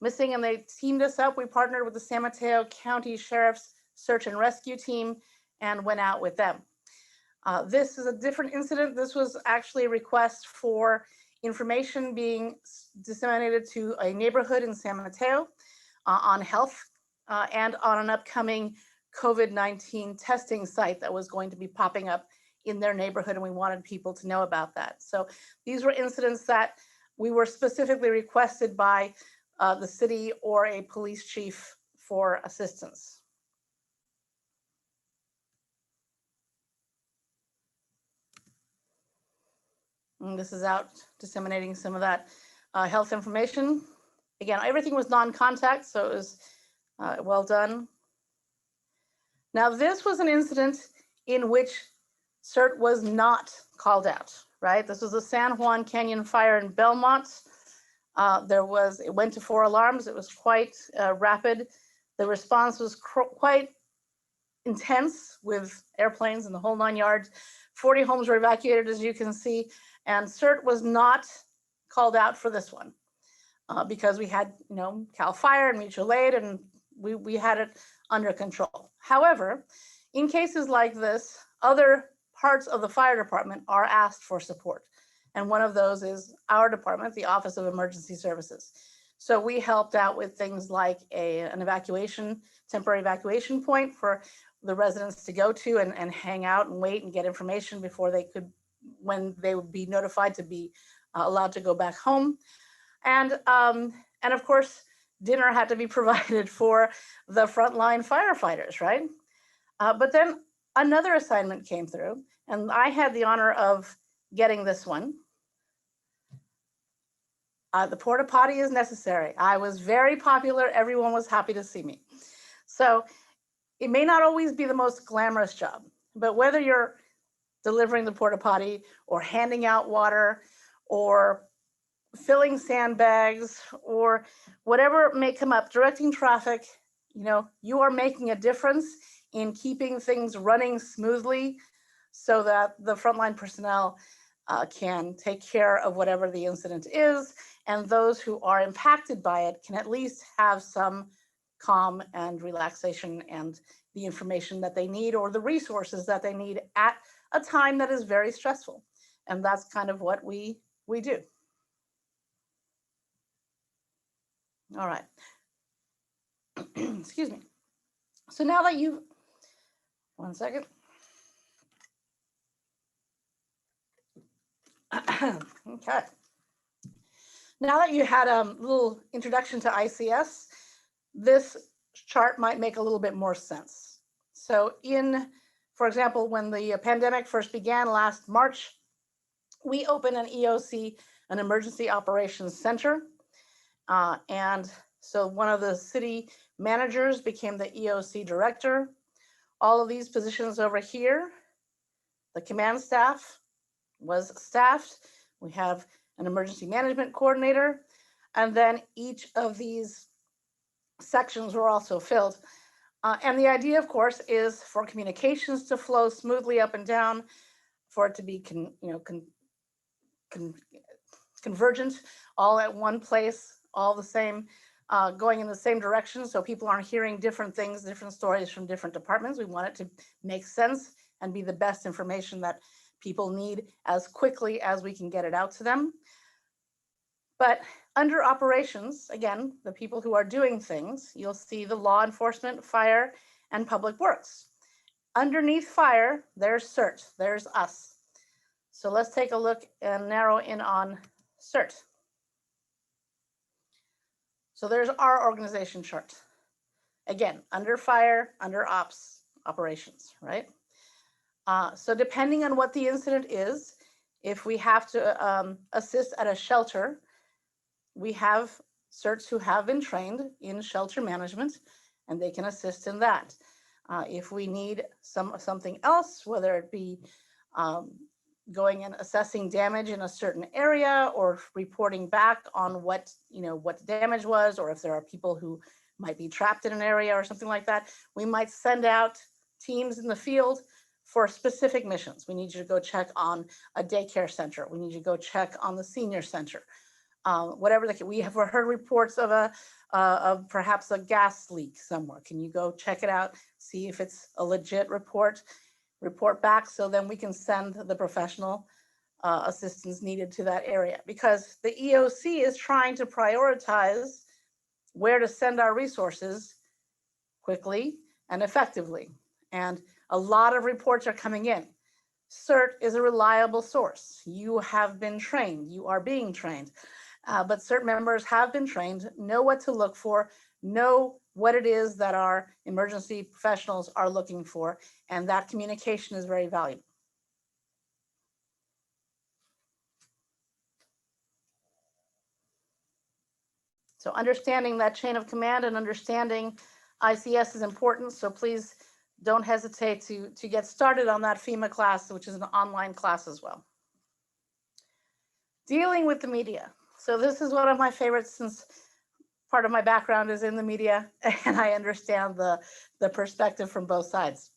[SPEAKER 1] missing, and they teamed us up. We partnered with the San Mateo County Sheriff's Search and Rescue Team and went out with them. This is a different incident. This was actually a request for information being disseminated to a neighborhood in San Mateo on health and on an upcoming COVID-19 testing site that was going to be popping up in their neighborhood, and we wanted people to know about that. So these were incidents that we were specifically requested by the city or a police chief for assistance. And this is out disseminating some of that health information. Again, everything was non-contact, so it was well done. Now, this was an incident in which CERT was not called out, right? This was the San Juan Canyon fire in Belmont. It went to 4 alarms. It was quite rapid. The response was quite intense with airplanes and the whole 9 yards. 40 homes were evacuated, as you can see, and CERT was not called out for this one because we had, CAL FIRE and mutual aid, and we had it under control. However, in cases like this, other parts of the fire department are asked for support. And one of those is our department, the Office of Emergency Services. So we helped out with things like an temporary evacuation point for the residents to go to and hang out and wait and get information before when they would be notified to be allowed to go back home. And of course, dinner had to be provided for the frontline firefighters, right? But then another assignment came through, and I had the honor of getting this one. The porta potty is necessary. I was very popular. Everyone was happy to see me. So it may not always be the most glamorous job, but whether you're delivering the porta potty or handing out water or filling sandbags or whatever may come up, directing traffic, you are making a difference in keeping things running smoothly so that the frontline personnel can take care of whatever the incident is, and those who are impacted by it can at least have some calm and relaxation and the information that they need or the resources that they need at a time that is very stressful. And that's kind of what we do. All right. Excuse me. So now that you've, one second. Okay. Now that you had a little introduction to ICS, this chart might make a little bit more sense. So for example, when the pandemic first began last March, we opened an EOC, an Emergency Operations Center. And so one of the city managers became the EOC director. All of these positions over here, the command staff was staffed. We have an emergency management coordinator, and then each of these sections were also filled. And the idea, of course, is for communications to flow smoothly up and down, for it to be convergent, all at one place, all the same, going in the same direction, so people aren't hearing different things, different stories from different departments. We want it to make sense and be the best information that people need as quickly as we can get it out to them. But under operations, again, the people who are doing things, you'll see the law enforcement, fire, and public works. Underneath fire, there's CERT, there's us. So let's take a look and narrow in on CERT. So there's our organization chart. Again, under fire, under ops, operations, right? So depending on what the incident is, if we have to assist at a shelter, we have CERTs who have been trained in shelter management, and they can assist in that. If we need something else, whether it be going and assessing damage in a certain area or reporting back on what the damage was, or if there are people who might be trapped in an area or something like that, we might send out teams in the field for specific missions. We need you to go check on a daycare center. We need you to go check on the senior center. Whatever we have heard reports of perhaps a gas leak somewhere. Can you go check it out, see if it's a legit report back, so then we can send the professional assistance needed to that area. Because the EOC is trying to prioritize where to send our resources quickly and effectively. And a lot of reports are coming in. CERT is a reliable source. You have been trained, you are being trained. But CERT members have been trained, know what to look for, know what it is that our emergency professionals are looking for, and that communication is very valuable. So understanding that chain of command and understanding ICS is important, so please don't hesitate to get started on that FEMA class, which is an online class as well. Dealing with the media. So this is one of my favorites, since part of my background is in the media and I understand the perspective from both sides.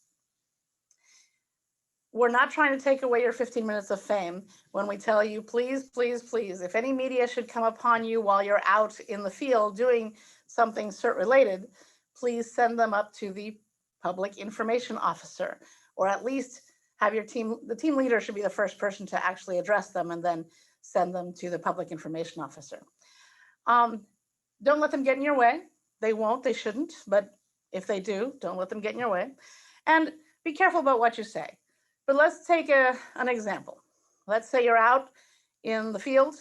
[SPEAKER 1] We're not trying to take away your 15 minutes of fame when we tell you, please, please, please, if any media should come upon you while you're out in the field doing something CERT related, please send them up to the public information officer, or at least have your team, the team leader should be the first person to actually address them and then send them to the public information officer. Don't let them get in your way. They won't, they shouldn't, but if they do, don't let them get in your way. And be careful about what you say. But let's take an example. Let's say you're out in the field,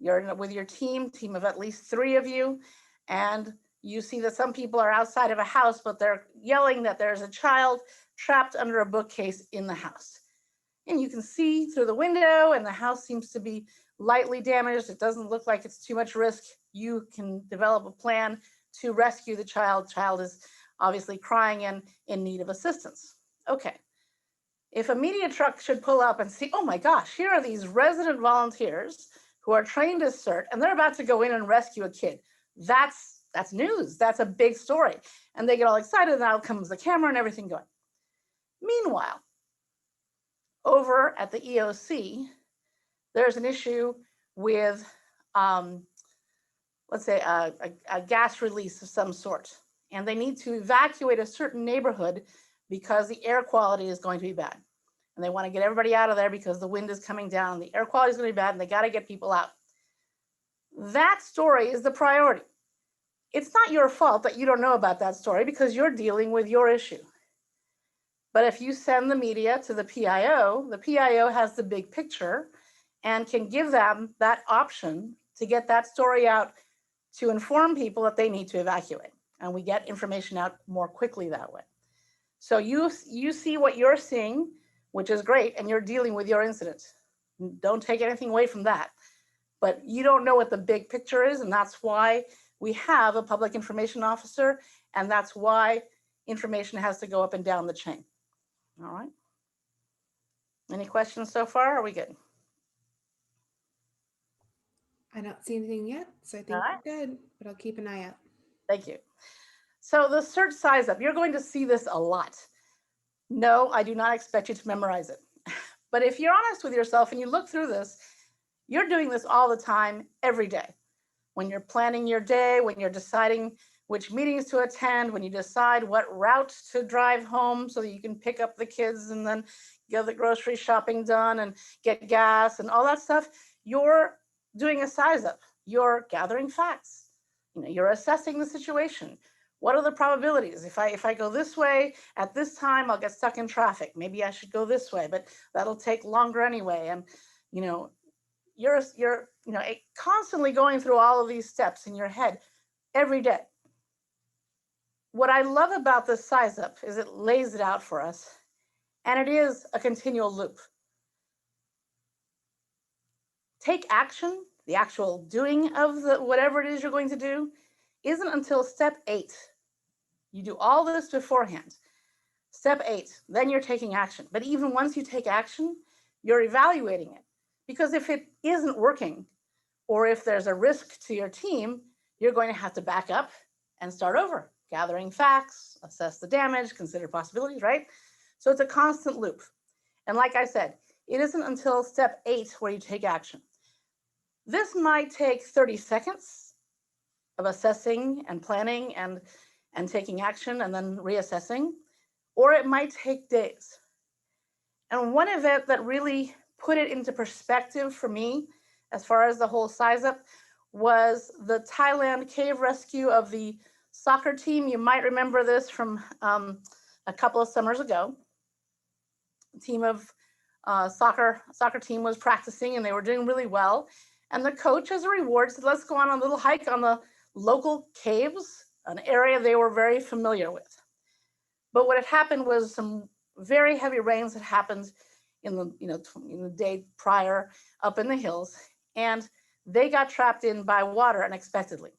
[SPEAKER 1] you're with your team of at least 3 of you, and you see that some people are outside of a house, but they're yelling that there's a child trapped under a bookcase in the house. And you can see through the window, and the house seems to be lightly damaged. It doesn't look like it's too much risk. You can develop a plan to rescue the child. Child is obviously crying and in need of assistance. Okay. If a media truck should pull up and see, oh my gosh, here are these resident volunteers who are trained as CERT, and they're about to go in and rescue a kid. That's news. That's a big story. And they get all excited, and out comes the camera and everything going. Meanwhile, over at the EOC, there's an issue with, let's say, a gas release of some sort, and they need to evacuate a certain neighborhood because the air quality is going to be bad. And they want to get everybody out of there because the wind is coming down, the air quality is going to be bad, and they got to get people out. That story is the priority. It's not your fault that you don't know about that story because you're dealing with your issue. But if you send the media to the PIO has the big picture and can give them that option to get that story out to inform people that they need to evacuate. And we get information out more quickly that way. So you see what you're seeing, which is great, and you're dealing with your incident. Don't take anything away from that. But you don't know what the big picture is, and that's why we have a public information officer, and that's why information has to go up and down the chain. All right. Any questions so far? Are we good?
[SPEAKER 2] I don't see anything yet, so I think we're good, but I'll keep an eye out.
[SPEAKER 1] Thank you. So the CERT size up, you're going to see this a lot. No, I do not expect you to memorize it, But if you're honest with yourself and you look through this, you're doing this all the time, every day. When you're planning your day, when you're deciding which meetings to attend, when you decide what route to drive home so that you can pick up the kids and then get the grocery shopping done and get gas and all that stuff, you're doing a size up. You're gathering facts. You're assessing the situation. What are the probabilities? If I go this way at this time, I'll get stuck in traffic. Maybe I should go this way, but that'll take longer anyway. And you're constantly going through all of these steps in your head every day. What I love about this size up is it lays it out for us, and it is a continual loop. Take action, the actual doing of whatever it is you're going to do, isn't until step 8. You do all this beforehand. Step 8, then you're taking action. But even once you take action, you're evaluating it. Because if it isn't working, or if there's a risk to your team, you're going to have to back up and start over, gathering facts, assess the damage, consider possibilities, right? So it's a constant loop. And like I said, it isn't until step 8 where you take action. This might take 30 seconds of assessing and planning and taking action and then reassessing, or it might take days. And one event that really put it into perspective for me, as far as the whole size up, was the Thailand cave rescue of the soccer team. You might remember this from a couple of summers ago. A team of soccer team was practicing and they were doing really well. And the coach, as a reward, said, let's go on a little hike on the local caves, an area they were very familiar with. But what had happened was some very heavy rains had happened in the day prior up in the hills, and they got trapped in by water unexpectedly.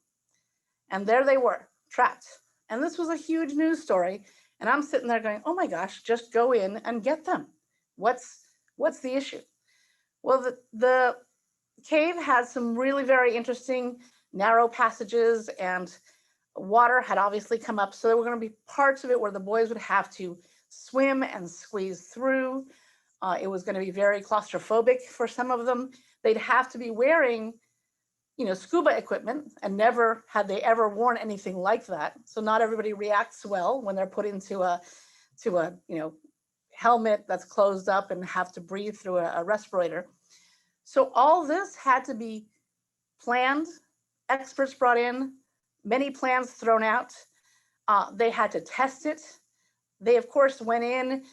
[SPEAKER 1] And there they were, trapped. And this was a huge news story. And I'm sitting there going, oh my gosh, just go in and get them. What's the issue? Well, the cave had some really very interesting narrow passages, and water had obviously come up. So there were going to be parts of it where the boys would have to swim and squeeze through. It was going to be very claustrophobic for some of them. They'd have to be wearing, scuba equipment, and never had they ever worn anything like that. So not everybody reacts well when they're put into a helmet that's closed up and have to breathe through a respirator. So all this had to be planned, experts brought in, many plans thrown out. They had to test it. They, of course, went in.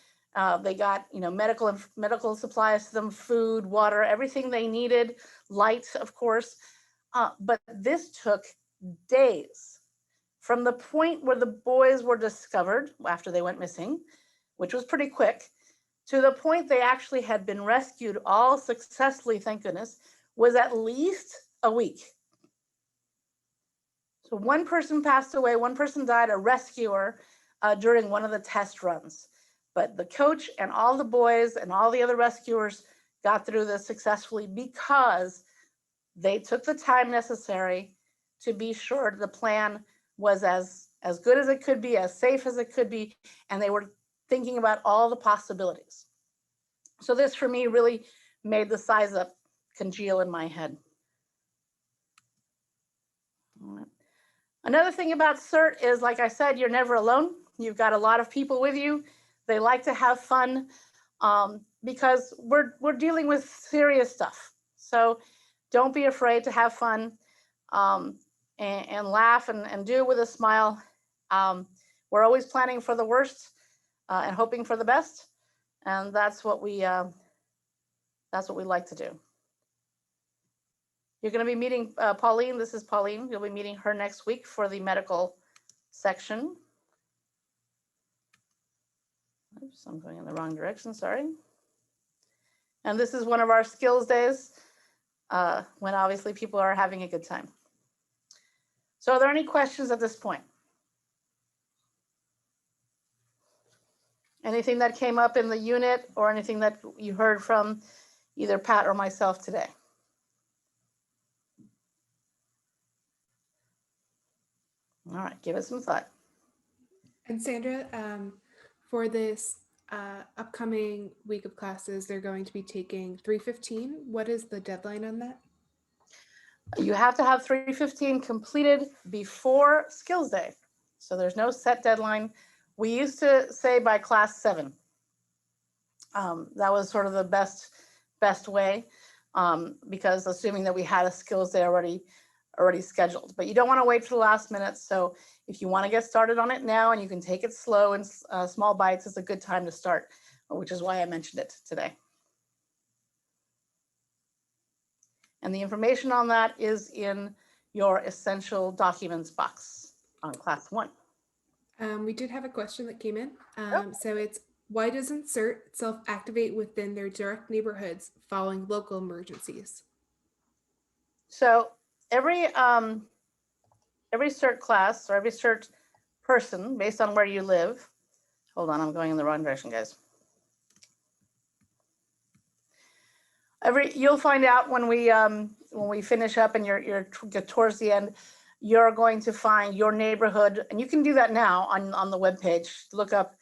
[SPEAKER 1] They got, medical supplies to them, food, water, everything they needed, light, of course. But this took days from the point where the boys were discovered after they went missing, which was pretty quick, to the point they actually had been rescued all successfully, thank goodness, was at least a week. So one person passed away, one person died, a rescuer, during one of the test runs. But the coach and all the boys and all the other rescuers got through this successfully because they took the time necessary to be sure the plan was as good as it could be, as safe as it could be, and they were thinking about all the possibilities. So this, for me, really made the size up congeal in my head. Another thing about CERT is, like I said, you're never alone. You've got a lot of people with you. They like to have fun because we're dealing with serious stuff. So don't be afraid to have fun and laugh and do it with a smile. We're always planning for the worst and hoping for the best, and that's what we like to do. You're going to be meeting Pauline. This is Pauline. You'll be meeting her next week for the medical section. Oops, I'm going in the wrong direction, sorry. And this is one of our skills days when obviously people are having a good time. So are there any questions at this point? Anything that came up in the unit or anything that you heard from either Pat or myself today? All right, give it some thought.
[SPEAKER 2] And Sandra, for this upcoming week of classes, they're going to be taking 315. What is the deadline on that?
[SPEAKER 1] You have to have 315 completed before Skills Day. So there's no set deadline. We used to say by class 7. That was sort of the best way, because assuming that we had a Skills Day already scheduled. But you don't want to wait for the last minute. So if you want to get started on it now and you can take it slow in small bites, it's a good time to start, which is why I mentioned it today. And the information on that is in your essential documents box on class 1.
[SPEAKER 2] We did have a question that came in. So it's, why doesn't CERT self-activate within their direct neighborhoods following local emergencies?
[SPEAKER 1] So every CERT class or every CERT person, based on where you live, hold on, I'm going in the wrong direction, guys. You'll find out when we finish up and you're towards the end, you're going to find your neighborhood, and you can do that now on the webpage. Look up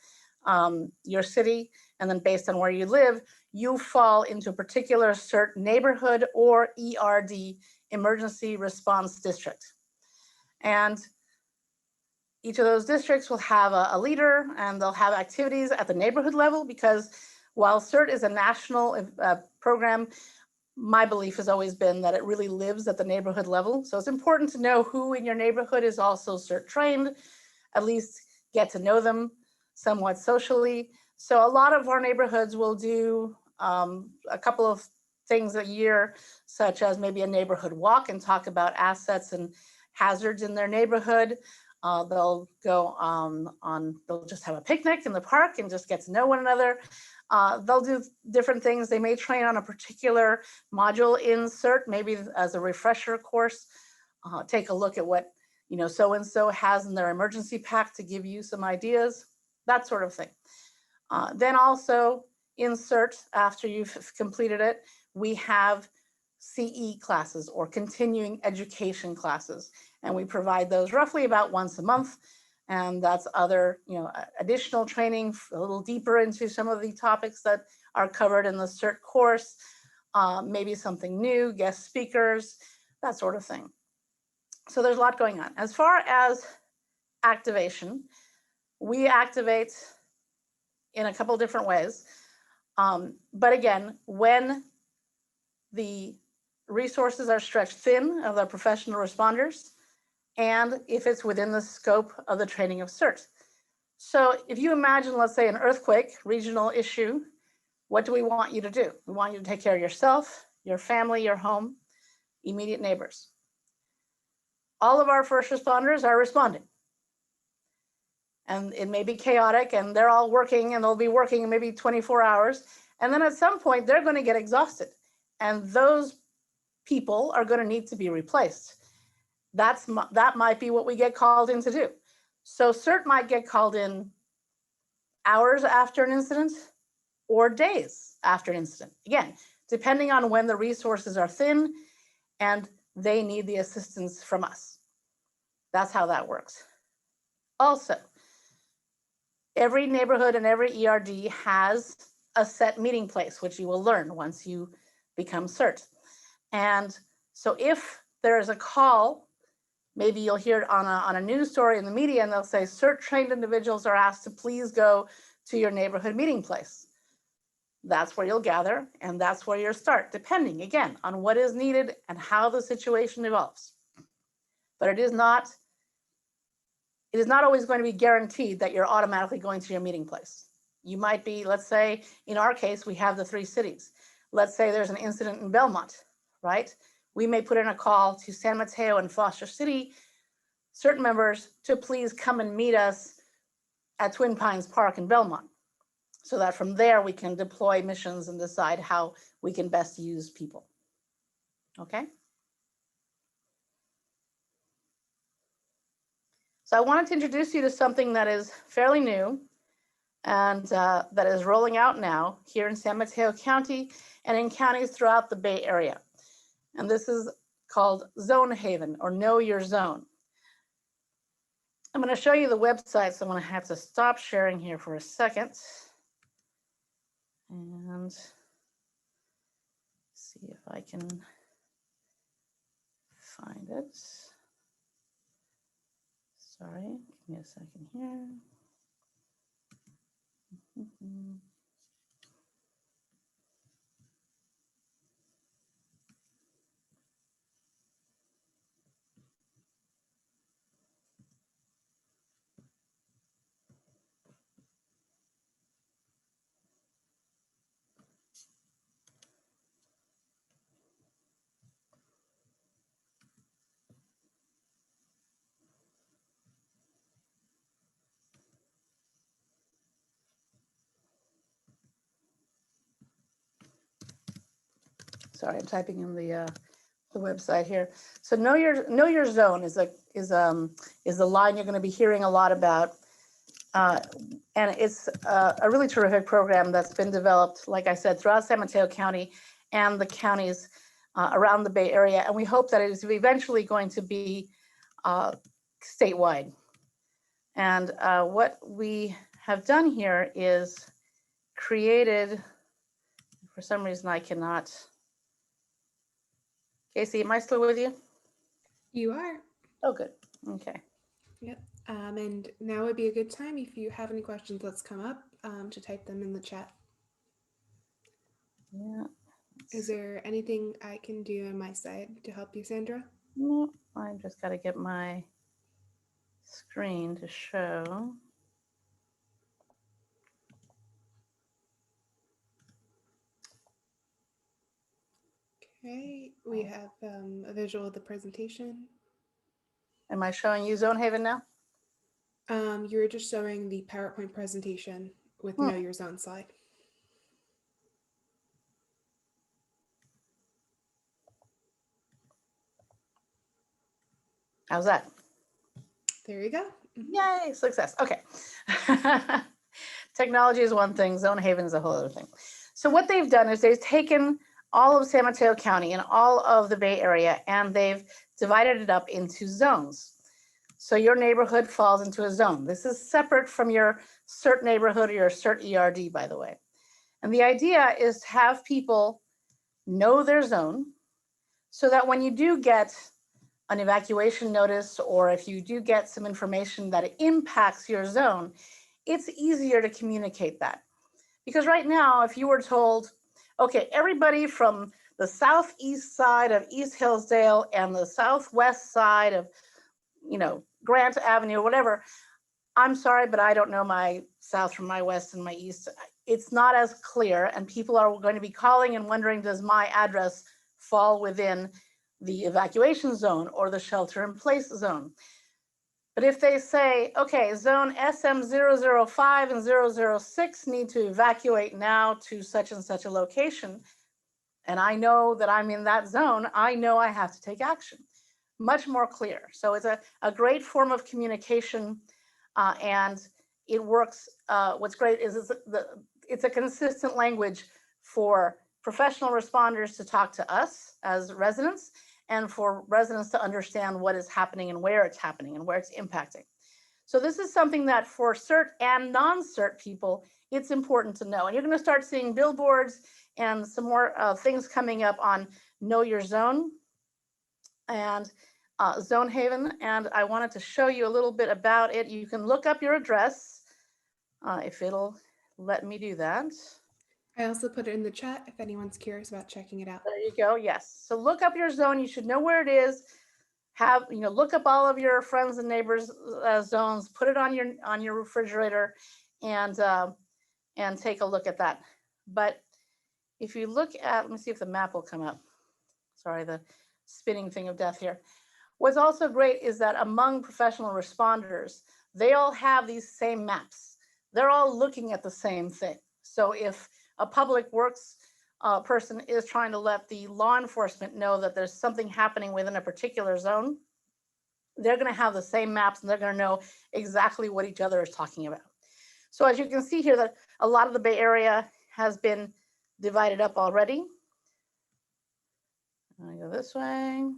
[SPEAKER 1] your city, and then based on where you live, you fall into a particular CERT neighborhood or ERD, Emergency Response District. And each of those districts will have a leader, and they'll have activities at the neighborhood level, because while CERT is a national program, my belief has always been that it really lives at the neighborhood level. So it's important to know who in your neighborhood is also CERT trained, at least get to know them somewhat socially. So a lot of our neighborhoods will do a couple of things a year, such as maybe a neighborhood walk and talk about assets and hazards in their neighborhood. They'll go they'll just have a picnic in the park and just get to know one another. They'll do different things. They may train on a particular module in CERT, maybe as a refresher course. Take a look at what so-and-so has in their emergency pack to give you some ideas, that sort of thing. Then also in CERT, after you've completed it, we have CE classes or continuing education classes. And we provide those roughly about once a month. And that's other, additional training, a little deeper into some of the topics that are covered in the CERT course, maybe something new, guest speakers, that sort of thing. So there's a lot going on. As far as activation, we activate in a couple different ways. But again, when the resources are stretched thin of the professional responders, and if it's within the scope of the training of CERT. So if you imagine, let's say, an earthquake, regional issue, what do we want you to do? We want you to take care of yourself, your family, your home, immediate neighbors. All of our first responders are responding. And it may be chaotic, and they're all working, and they'll be working maybe 24 hours. And then at some point, they're going to get exhausted. And those people are going to need to be replaced. That might be what we get called in to do. So CERT might get called in hours after an incident or days after an incident. Again, depending on when the resources are thin and they need the assistance from us. That's how that works. Also, every neighborhood and every ERD has a set meeting place, which you will learn once you become CERT. And so if there is a call, maybe you'll hear it on a news story in the media, and they'll say CERT trained individuals are asked to please go to your neighborhood meeting place. That's where you'll gather, and that's where you'll start, depending, again, on what is needed and how the situation evolves. But it is not always going to be guaranteed that you're automatically going to your meeting place. You might be, let's say, in our case, we have the 3 cities. Let's say there's an incident in Belmont, right? We may put in a call to San Mateo and Foster City, certain members, to please come and meet us at Twin Pines Park in Belmont, so that from there we can deploy missions and decide how we can best use people. Okay? So I wanted to introduce you to something that is fairly new and that is rolling out now here in San Mateo County and in counties throughout the Bay Area. And this is called Zone Haven, or Know Your Zone. I'm going to show you the website, so I'm going to have to stop sharing here for a second. and see if I can find it. Sorry, give me a second here. Sorry, I'm typing in the website here. So know your zone is the line you're going to be hearing a lot about, and it's a really terrific program that's been developed, like I said, throughout San Mateo County and the counties around the Bay Area, and we hope that it is eventually going to be statewide. And what we have done here is created. For some reason, I cannot. Casey, am I still with you?
[SPEAKER 2] You are.
[SPEAKER 1] Oh, good. Okay.
[SPEAKER 2] Yep. And now would be a good time if you have any questions that's come up to type them in the chat.
[SPEAKER 1] Yeah.
[SPEAKER 2] Is there anything I can do on my side to help you, Sandra?
[SPEAKER 1] No, I just got to get my screen to show.
[SPEAKER 2] Okay, we have a visual of the presentation.
[SPEAKER 1] Am I showing you Zone Haven now?
[SPEAKER 2] You were just showing the PowerPoint presentation with Know Your Zone slide.
[SPEAKER 1] How's that?
[SPEAKER 2] There you go.
[SPEAKER 1] Yay, success. Okay. Technology is one thing, Zone Haven is a whole other thing. So what they've done is they've taken all of San Mateo County and all of the Bay Area, and they've divided it up into zones. So your neighborhood falls into a zone. This is separate from your CERT neighborhood or your CERT ERD, by the way. And the idea is to have people know their zone so that when you do get an evacuation notice, or if you do get some information that impacts your zone, it's easier to communicate that. Because right now, if you were told, okay, everybody from the southeast side of East Hillsdale and the southwest side of, Grant Avenue, or whatever, I'm sorry, but I don't know my south from my west and my east. It's not as clear, and people are going to be calling and wondering, does my address fall within the evacuation zone or the shelter in place zone? But if they say, okay, zone SM005 and 006 need to evacuate now to such and such a location, and I know that I'm in that zone, I know I have to take action. Much more clear. So it's a great form of communication, and it works. What's great is it's a consistent language for professional responders to talk to us as residents, and for residents to understand what is happening and where it's happening and where it's impacting. So this is something that for CERT and non-CERT people, it's important to know. And you're going to start seeing billboards and some more things coming up on Know Your Zone and Zone Haven. And I wanted to show you a little bit about it. You can look up your address if it'll let me do that.
[SPEAKER 2] I also put it in the chat if anyone's curious about checking it out.
[SPEAKER 1] There you go. Yes. So look up your zone. You should know where it is. Look up all of your friends and neighbors' zones. Put it on your refrigerator, and take a look at that. But if you look at, let me see if the map will come up. Sorry, the spinning thing of death here. What's also great is that among professional responders, they all have these same maps. They're all looking at the same thing. So if a public works person is trying to let the law enforcement know that there's something happening within a particular zone, they're going to have the same maps, and they're going to know exactly what each other is talking about. So as you can see here, that a lot of the Bay Area has been divided up already. I go this way.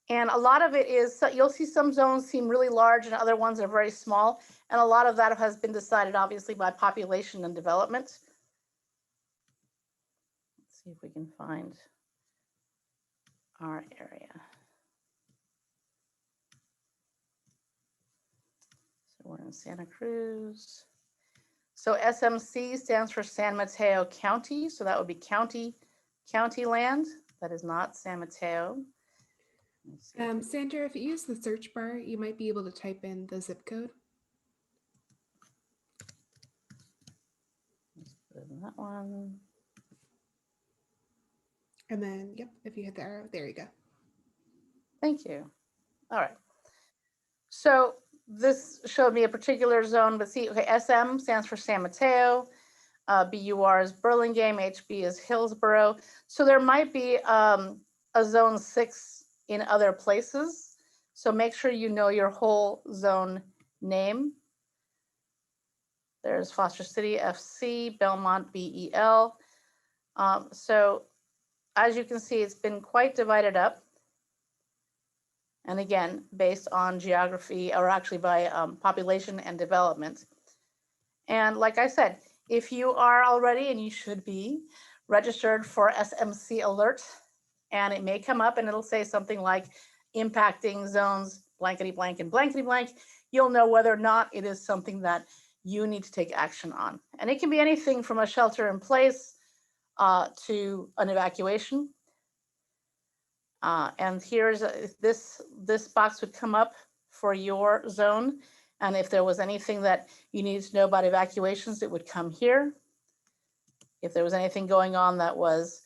[SPEAKER 1] And a lot of it is, so you'll see some zones seem really large and other ones are very small. And a lot of that has been decided obviously by population and development. Let's see if we can find our area. So we're in Santa Cruz. So SMC stands for San Mateo County. So that would be county land. That is not San Mateo.
[SPEAKER 2] Sandra, if you use the search bar, you might be able to type in the zip code.
[SPEAKER 1] Let's put in that one.
[SPEAKER 2] And then, yep, if you hit the arrow, there you go.
[SPEAKER 1] Thank you. All right. So this showed me a particular zone, but see, okay, SM stands for San Mateo. BUR is Burlingame, HB is Hillsborough. So there might be a zone 6 in other places. So make sure you know your whole zone name. There's Foster City, FC, Belmont, BEL. So as you can see, it's been quite divided up. And again, based on geography, or actually by population and development. And like I said, if you are already, and you should be, registered for SMC Alert, and it may come up and it'll say something like impacting zones blankety blank and blankety blank, you'll know whether or not it is something that you need to take action on. And it can be anything from a shelter in place to an evacuation. And here's this box would come up for your zone. And if there was anything that you needed to know about evacuations, it would come here. If there was anything going on that was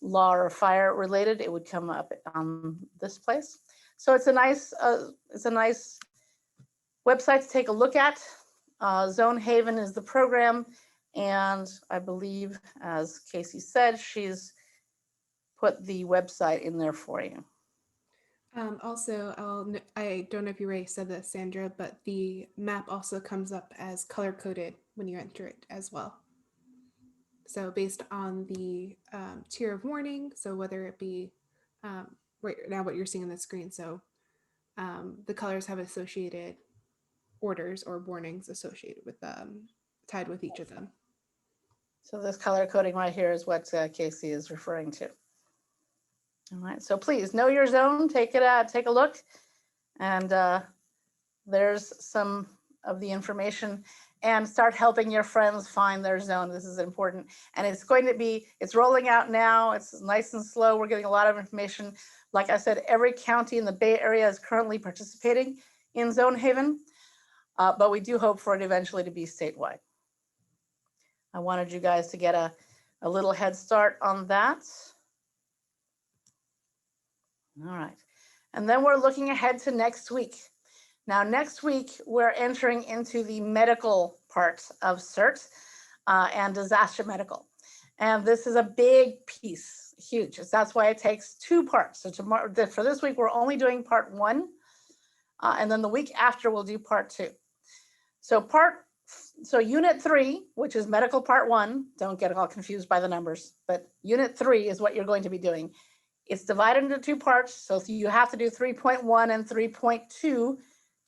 [SPEAKER 1] law or fire related, it would come up on this place. So it's a nice website to take a look at. Zone Haven is the program. And I believe, as Casey said, she's put the website in there for you.
[SPEAKER 2] Also, I don't know if you already said this, Sandra, but the map also comes up as color-coded when you enter it as well. So based on the tier of warning, so whether it be right now what you're seeing on the screen, so the colors have associated orders or warnings associated with tied with each of them.
[SPEAKER 1] So this color coding right here is what Casey is referring to. All right, so please know your zone, take it out, take a look. And there's some of the information, and start helping your friends find their zone. This is important. And it's rolling out now. It's nice and slow. We're getting a lot of information. Like I said, every county in the Bay Area is currently participating in Zone Haven, but we do hope for it eventually to be statewide. I wanted you guys to get a little head start on that. All right, and then we're looking ahead to next week. Now, next week, we're entering into the medical part of CERT and disaster medical. And this is a big piece, huge. That's why it takes 2 parts. So tomorrow, for this week, we're only doing part 1. And then the week after, we'll do part 2. So unit 3, which is medical part 1, don't get all confused by the numbers, but unit 3 is what you're going to be doing. It's divided into 2 parts. So you have to do 3.1 and 3.2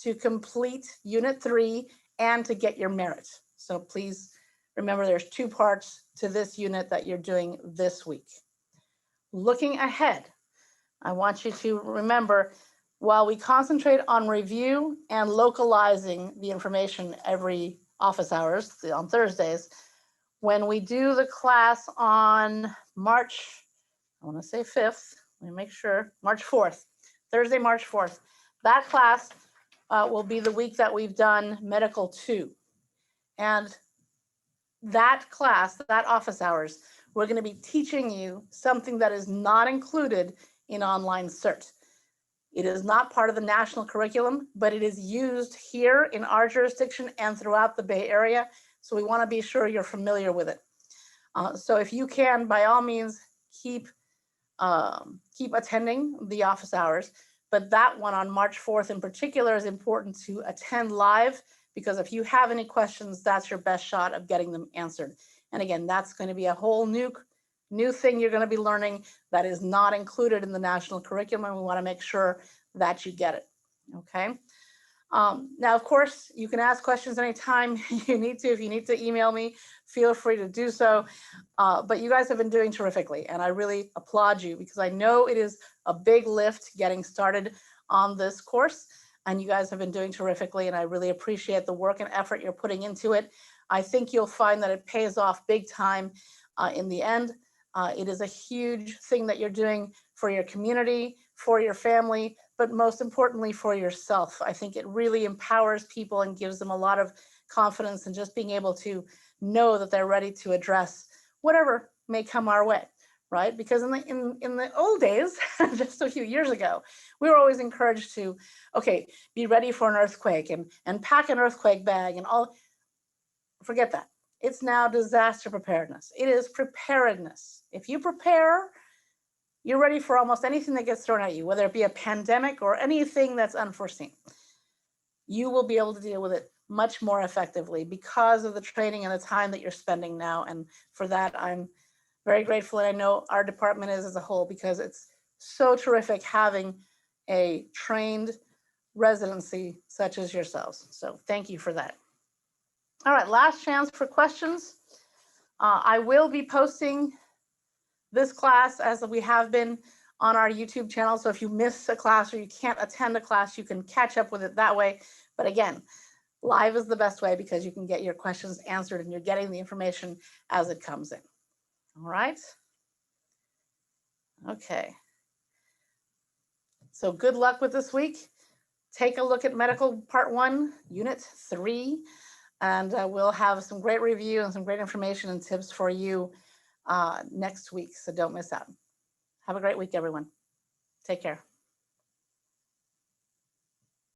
[SPEAKER 1] to complete unit 3 and to get your merit. So please remember there's 2 parts to this unit that you're doing this week. Looking ahead, I want you to remember, while we concentrate on review and localizing the information every office hours on Thursdays, when we do the class on March, I want to say 5th, let me make sure, March 4th, Thursday, March 4th, that class will be the week that we've done Medical 2. And that class, that office hours, we're going to be teaching you something that is not included in Online CERT. It is not part of the national curriculum, but it is used here in our jurisdiction and throughout the Bay Area. So we want to be sure you're familiar with it. So if you can, by all means, keep attending the office hours. But that one on March 4th in particular is important to attend live, because if you have any questions, that's your best shot of getting them answered. And again, that's going to be a whole new new thing you're going to be learning that is not included in the national curriculum, and we want to make sure that you get it. Okay. Now, of course, you can ask questions anytime you need to. If you need to email me, feel free to do so. But you guys have been doing terrifically, and I really applaud you because I know it is a big lift getting started on this course, and you guys have been doing terrifically, and I really appreciate the work and effort you're putting into it. I think you'll find that it pays off big time in the end. It is a huge thing that you're doing for your community, for your family, but most importantly for yourself. I think it really empowers people and gives them a lot of confidence in just being able to know that they're ready to address whatever may come our way, right? Because in the old days, just a few years ago, we were always encouraged to, okay, be ready for an earthquake and pack an earthquake bag and all. Forget that. It's now disaster preparedness. It is preparedness. If you prepare, you're ready for almost anything that gets thrown at you, whether it be a pandemic or anything that's unforeseen. You will be able to deal with it much more effectively because of the training and the time that you're spending now. And for that, I'm very grateful. And I know our department is as a whole, because it's so terrific having a trained residency such as yourselves. So thank you for that. All right, last chance for questions. I will be posting this class as we have been on our YouTube channel. So if you miss a class or you can't attend a class, you can catch up with it that way. But again, live is the best way because you can get your questions answered and you're getting the information as it comes in. All right. Okay. So good luck with this week. Take a look at Medical Part 1, Unit 3, and we'll have some great review and some great information and tips for you next week. So don't miss out. Have a great week, everyone. Take care.